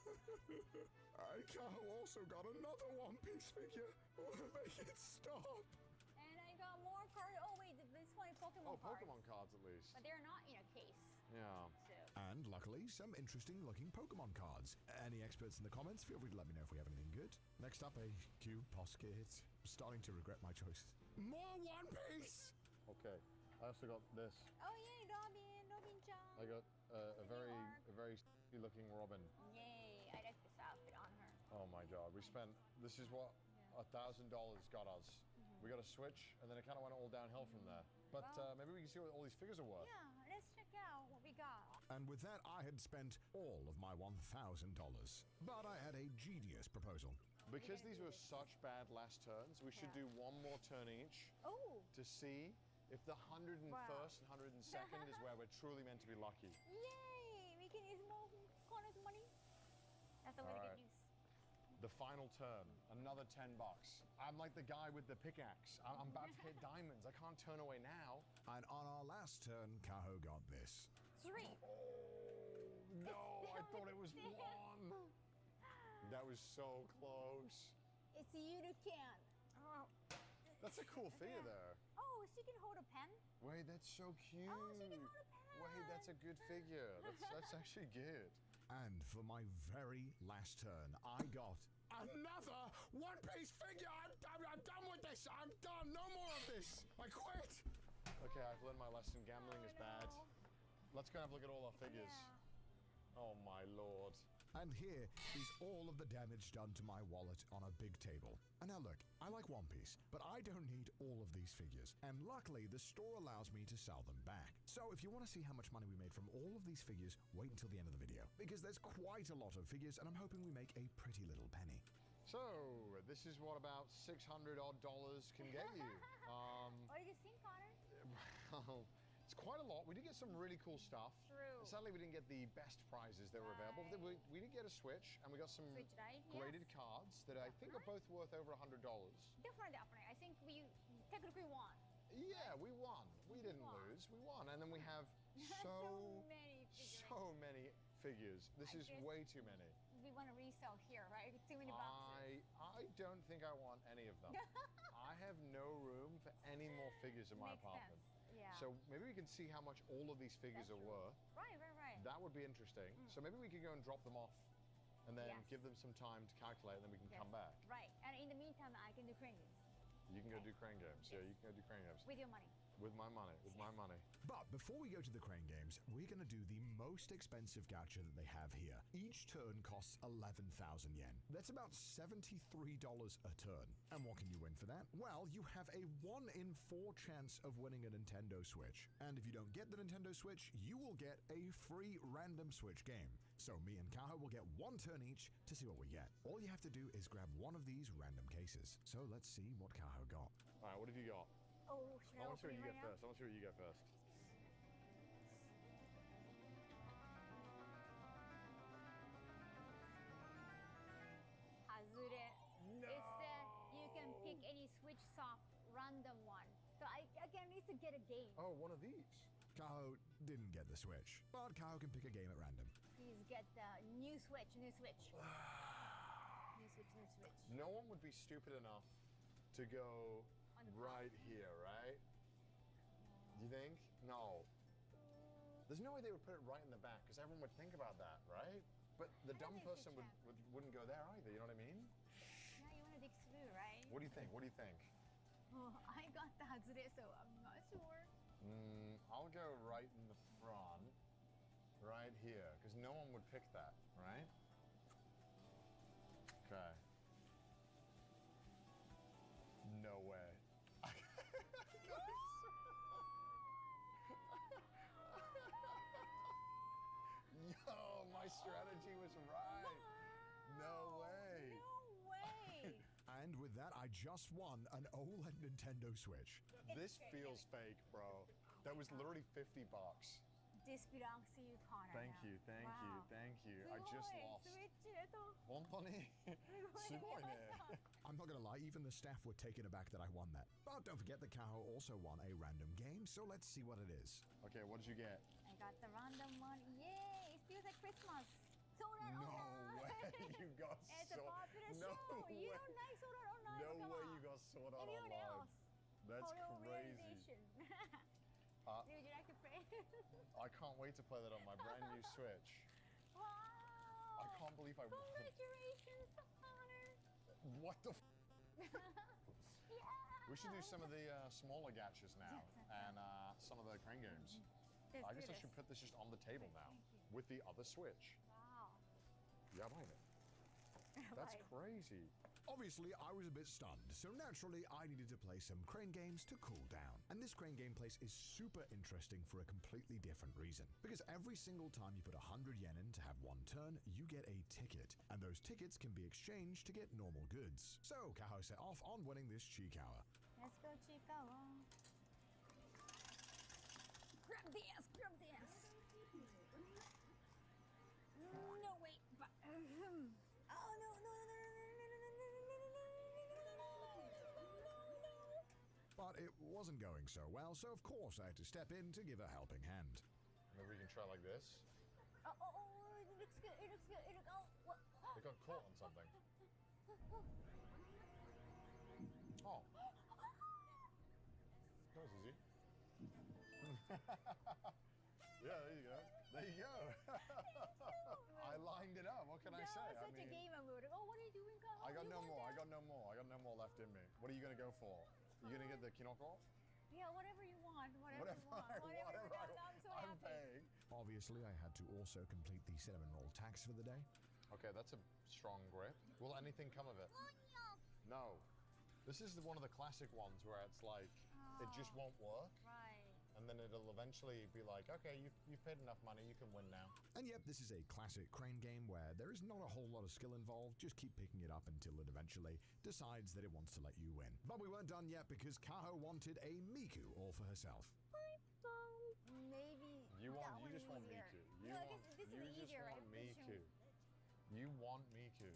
I also got another One Piece figure. Make it stop. And I got more cards. Oh, wait, this one is Pokemon cards. Pokemon cards at least. But they're not in a case. Yeah. So. And luckily, some interesting looking Pokemon cards. Any experts in the comments, feel free to let me know if we have anything good. Next up, a Q Posket. I'm starting to regret my choice. More One Piece! Okay. I also got this. Oh, yay, Robin-chan. I got a very looking Robin. Yay, I like this outfit on her. Oh my God, this is what $1,000 got us. We got a Switch, and then it kind of went all downhill from there. But maybe we can see what all these figures are worth. Yeah, let's check out what we got. And with that, I had spent all of my $1,000. But I had a genius proposal. Because these were such bad last turns, we should do one more turn each to see if the 101st and 102nd is where we're truly meant to be lucky. Yay! We can use more corners money. That's a really good news. The final turn, another $10. I'm like the guy with the pickaxe. I'm about to hit diamonds. I can't turn away now. And on our last turn, Kaho got this. 3. Oh, no, I thought it was 1. That was so close. It's Yurukan. Oh. That's a cool figure there. Oh, she can hold a pen. Wait, that's so cute. Oh, she can hold a pen. Wait, that's a good figure. That's actually good. And for my very last turn, I got another One Piece figure. I'm done with this. I'm done. No more of this. I quit. Okay, I've learned my lesson. Gambling is bad. Let's go have a look at all our figures. Yeah. Oh my lord. And here is all of the damage done to my wallet on a big table. And now look, I like One Piece, but I don't need all of these figures. And luckily, the store allows me to sell them back. So if you want to see how much money we made from all of these figures, wait until the end of the video. Because there's quite a lot of figures, and I'm hoping we make a pretty little penny. So, this is what about $600 odd can get you. What do you think, Connor? Well, it's quite a lot. We did get some really cool stuff. True. Sadly, we didn't get the best prizes that were available. But we did get a Switch, and we got some Switch, right? graded cards that I think are both worth over $100. Definitely. I think we technically won. Yeah, we won. We didn't lose. We won. And then we have so many figures. This is way too many. We want to resell here, right? Too many boxes. I don't think I want any of them. I have no room for any more figures in my apartment. Sense. Yeah. So maybe we can see how much all of these figures are worth. Right. That would be interesting. So maybe we could go and drop them off and then give them some time to calculate, and then we can come back. Right. And in the meantime, I can do crane games. You can go do crane games. Yeah, you can go do crane games. With your money. With my money. With my money. But before we go to the crane games, we're going to do the most expensive gacha that they have here. Each turn costs 11,000 yen. That's about $73 a turn. And what can you win for that? Well, you have a 1 in 4 chance of winning a Nintendo Switch. And if you don't get the Nintendo Switch, you will get a free random Switch game. So me and Kaho will get 1 turn each to see what we get. All you have to do is grab one of these random cases. So let's see what Kaho got. All right, what have you got? Oh, should I want to see what you open it get right first. I want to see what you get first. Hazure. No. It said you can pick any Switch soft random one. So I again need to get a game. Oh, one of these. Kaho didn't get the Switch, but Kaho can pick a game at random. Please get the new Switch. New Switch. No one would be stupid enough to go right here, right? Do you think? No. There's no way they would put it right in the back, because everyone would think about that, right? But the dumb person wouldn't go there either, you know what I mean? Now you want to dig through, right? What do you think? What do you think? Oh, I got the Hazure, so I'm not sure. I'll go right in the front, right here, because no one would pick that, right? Okay. No way. Yo, my strategy was right. No way. No way. And with that, I just won an OLED Nintendo Switch. This feels fake, bro. That was literally $50. This belongs to you, Connor. Thank you. I just lost. I'm not gonna lie, even the staff were taken aback that I won that. But don't forget that Kaho also won a random game, so let's see what it is. Okay, what did you get? I got the random one. Yay! It feels like Christmas. Sword Art No way you got It's a popular show. You don't like Sword Art Online? No way you got Sword Art Anyone Online. else? That's Total crazy. realization. Would you like to play? I can't wait to play that on my brand new Switch. Wow! I can't believe I won. Congratulations, Connor! What the Yeah! We should do some of the smaller gachas now, and some of the crane games. I guess I should put this just on the table now, with the other Switch. Wow. Yeah, I it. That's crazy. Obviously, I was a bit stunned, so naturally I needed to play some crane games to cool down. And this crane game place is super interesting for a completely different reason. Because every single time you put 100 yen in to have 1 turn, you get a ticket. And those tickets can be exchanged to get normal goods. So, Kaho set off on winning this Chiikawa. Let's go, Chiikawa. Grab the ass, grab the ass. No, wait. But, oh, no. But it wasn't going so well, so of course I had to step in to give a helping hand. Maybe we can try like this. Oh, looks good. It looks good. It looks. Oh, what? It got caught on something. Oh. That was easy. Yeah, there you go. There you go. I lined it up. What can I say? That was I such a mean, game mode. Oh, what are you doing, Kyle? I got You no want more. I that? got no more. I got no more left in me. What are you gonna go for? You gonna get the kinoko? Yeah, whatever you want. Whatever you want. Whatever. I'm so I'm happy. paying. Obviously, I had to also complete the cinnamon roll tax for the day. Okay, that's a strong grip. Will anything come of it? No. This is one of the classic ones where it's like, it just won't work. Right. And then it'll eventually be like, okay, you've paid enough money, you can win now. And yep, this is a classic crane game where there is not a whole lot of skill involved. Just keep picking it up until it eventually decides that it wants to let you win. But we weren't done yet because Kaho wanted a Miku all for herself. Maybe You that one just want easier. Miku. No, I guess this is easier, right? Miku. You want Miku.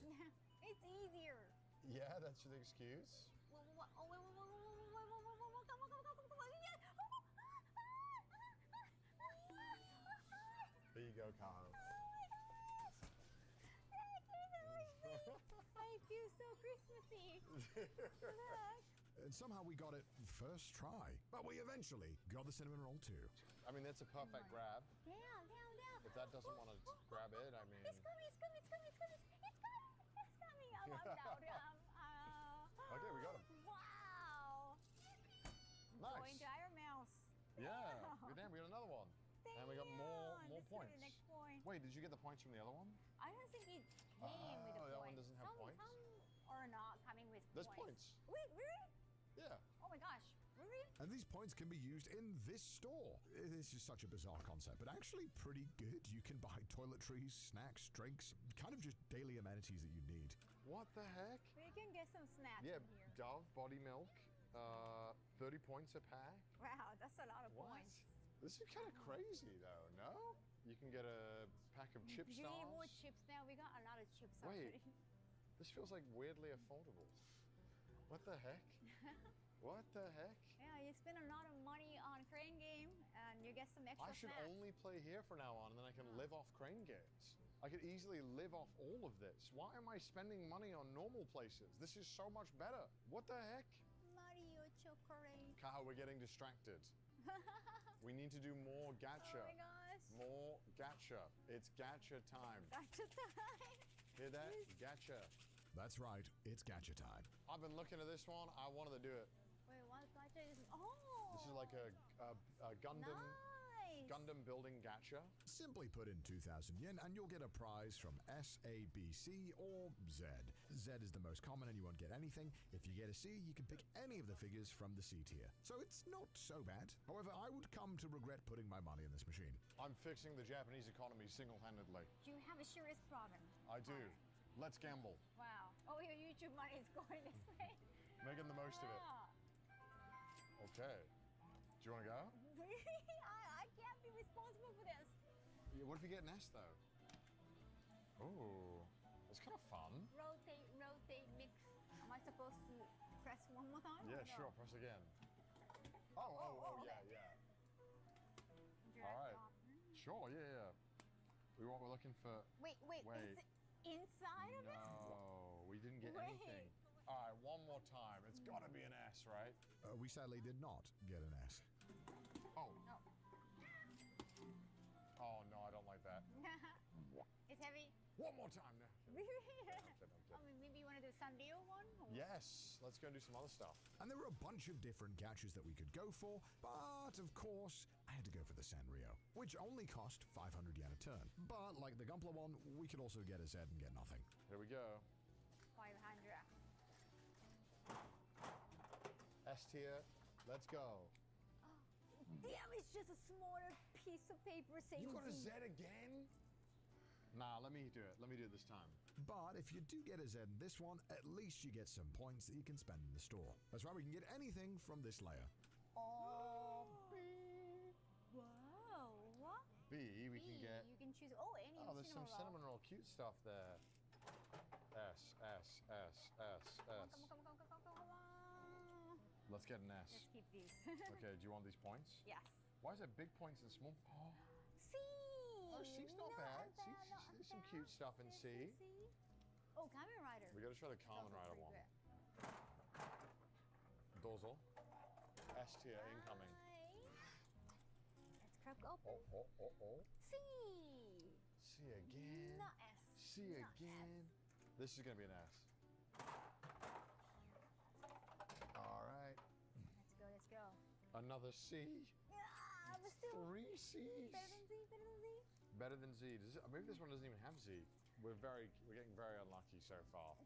It's easier. Yeah, that's your excuse. Oh, wait, come on, yeah. There you go, Kaho. I feel so Christmassy. And somehow we got it first try. But we eventually got the cinnamon roll too. I mean, that's a perfect grab. Down. If that doesn't want to grab it, I mean... It's coming. I'm down. Okay, we got him. Wow. Nice. Going to Iron Mouse. Yeah. Damn, we got another one. And we got more Let's go to points. the next point. Wait, did you get the points from the other one? I don't think it came with the points. That one doesn't have points? Some are not coming with There's points. points. Wait, really? Yeah. Oh my gosh. Really? And these points can be used in this store. This is such a bizarre concept, but actually pretty good. You can buy toiletries, snacks, drinks, kind of just daily amenities that you need. What the heck? We can get some snacks Yeah, in here. Dove body milk, 30 points a pack. Wow, that's a lot of What? points. This is kind of crazy, though, no? You can get a pack of chip Do you need more stars. chips now? We got a lot of chips Wait. already. This feels like weirdly affordable. What the heck? What the heck? Yeah, you spend a lot of money on crane game and you get some extra I should snacks. only play here from now on, and then I can live off crane games. I could easily live off all of this. Why am I spending money on normal places? This is so much better. What the heck? Mario chocolate. Kaho, we're getting distracted. We need to do more gacha. Oh my gosh. More gacha. It's gacha time. Gacha time. Hear that? Gacha. That's right, it's gacha time. I've been looking at this one. I wanted to do it. Wait, what gacha is? Oh. This is like a Gundam. Nice. Gundam building gacha. Simply put in 2,000 yen and you'll get a prize from S, A, B, C, or Z. Z is the most common and you won't get anything. If you get a C, you can pick any of the figures from the C tier. So it's not so bad. However, I would come to regret putting my money in this machine. I'm fixing the Japanese economy single-handedly. You have a serious problem. I do. Let's gamble. Wow. Oh, your YouTube money is going this way. Making the most of it. Yeah. Okay. Do you want to go? I can't be responsible for this. Yeah, what if you get an S, though? Ooh. It's kind of fun. Rotate, mix. Am I supposed to press one more time? Yeah, or no? sure. Press again. Oh, okay. yeah. Drag All right. drop. Sure, yeah. We're looking for... Wait. Is it inside of it? No, we didn't get Wait. anything. All right, one more time. It's got to be an S, right? We sadly did not get an S. Oh. No. Oh, no, I don't like that. It's heavy. One more time now. Really? I'm kidding. I mean, maybe you want to do Sanrio one? Or- Yes, let's go and do some other stuff. And there were a bunch of different gachas that we could go for, but of course, I had to go for the Sanrio, which only cost 500 yen a turn. But like the Gunpla one, we could also get a Z and get nothing. Here we go. 500. S tier, let's go. Damn, it's just a smaller piece of paper saying You got a Z. Z again? Nah, let me do it. Let me do it this time. But if you do get a Z in this one, at least you get some points that you can spend in the store. That's right, we can get anything from this layer. Oh, wow. What? B, we can get... You can choose. Oh, any Oh, there's some roll. cinnamon roll cute stuff there. S, S, S, S, S. Come on. Let's get an S. Let's keep these. Okay, do you want these points? Yes. Why is it big points and small? Oh, C. Oh, C's not bad. There's some cute stuff in C. Oh, Kamen Rider. We got to try the Kamen Rider one. Dorsal. S tier incoming. Let's crack open. Oh. C. C again. Not S. C again. This is going to be an S. All right. Let's go. Another C. Yeah, but still. 3 C's. Better than Z. Better than Z. Maybe this one doesn't even have Z. We're getting very unlucky so far.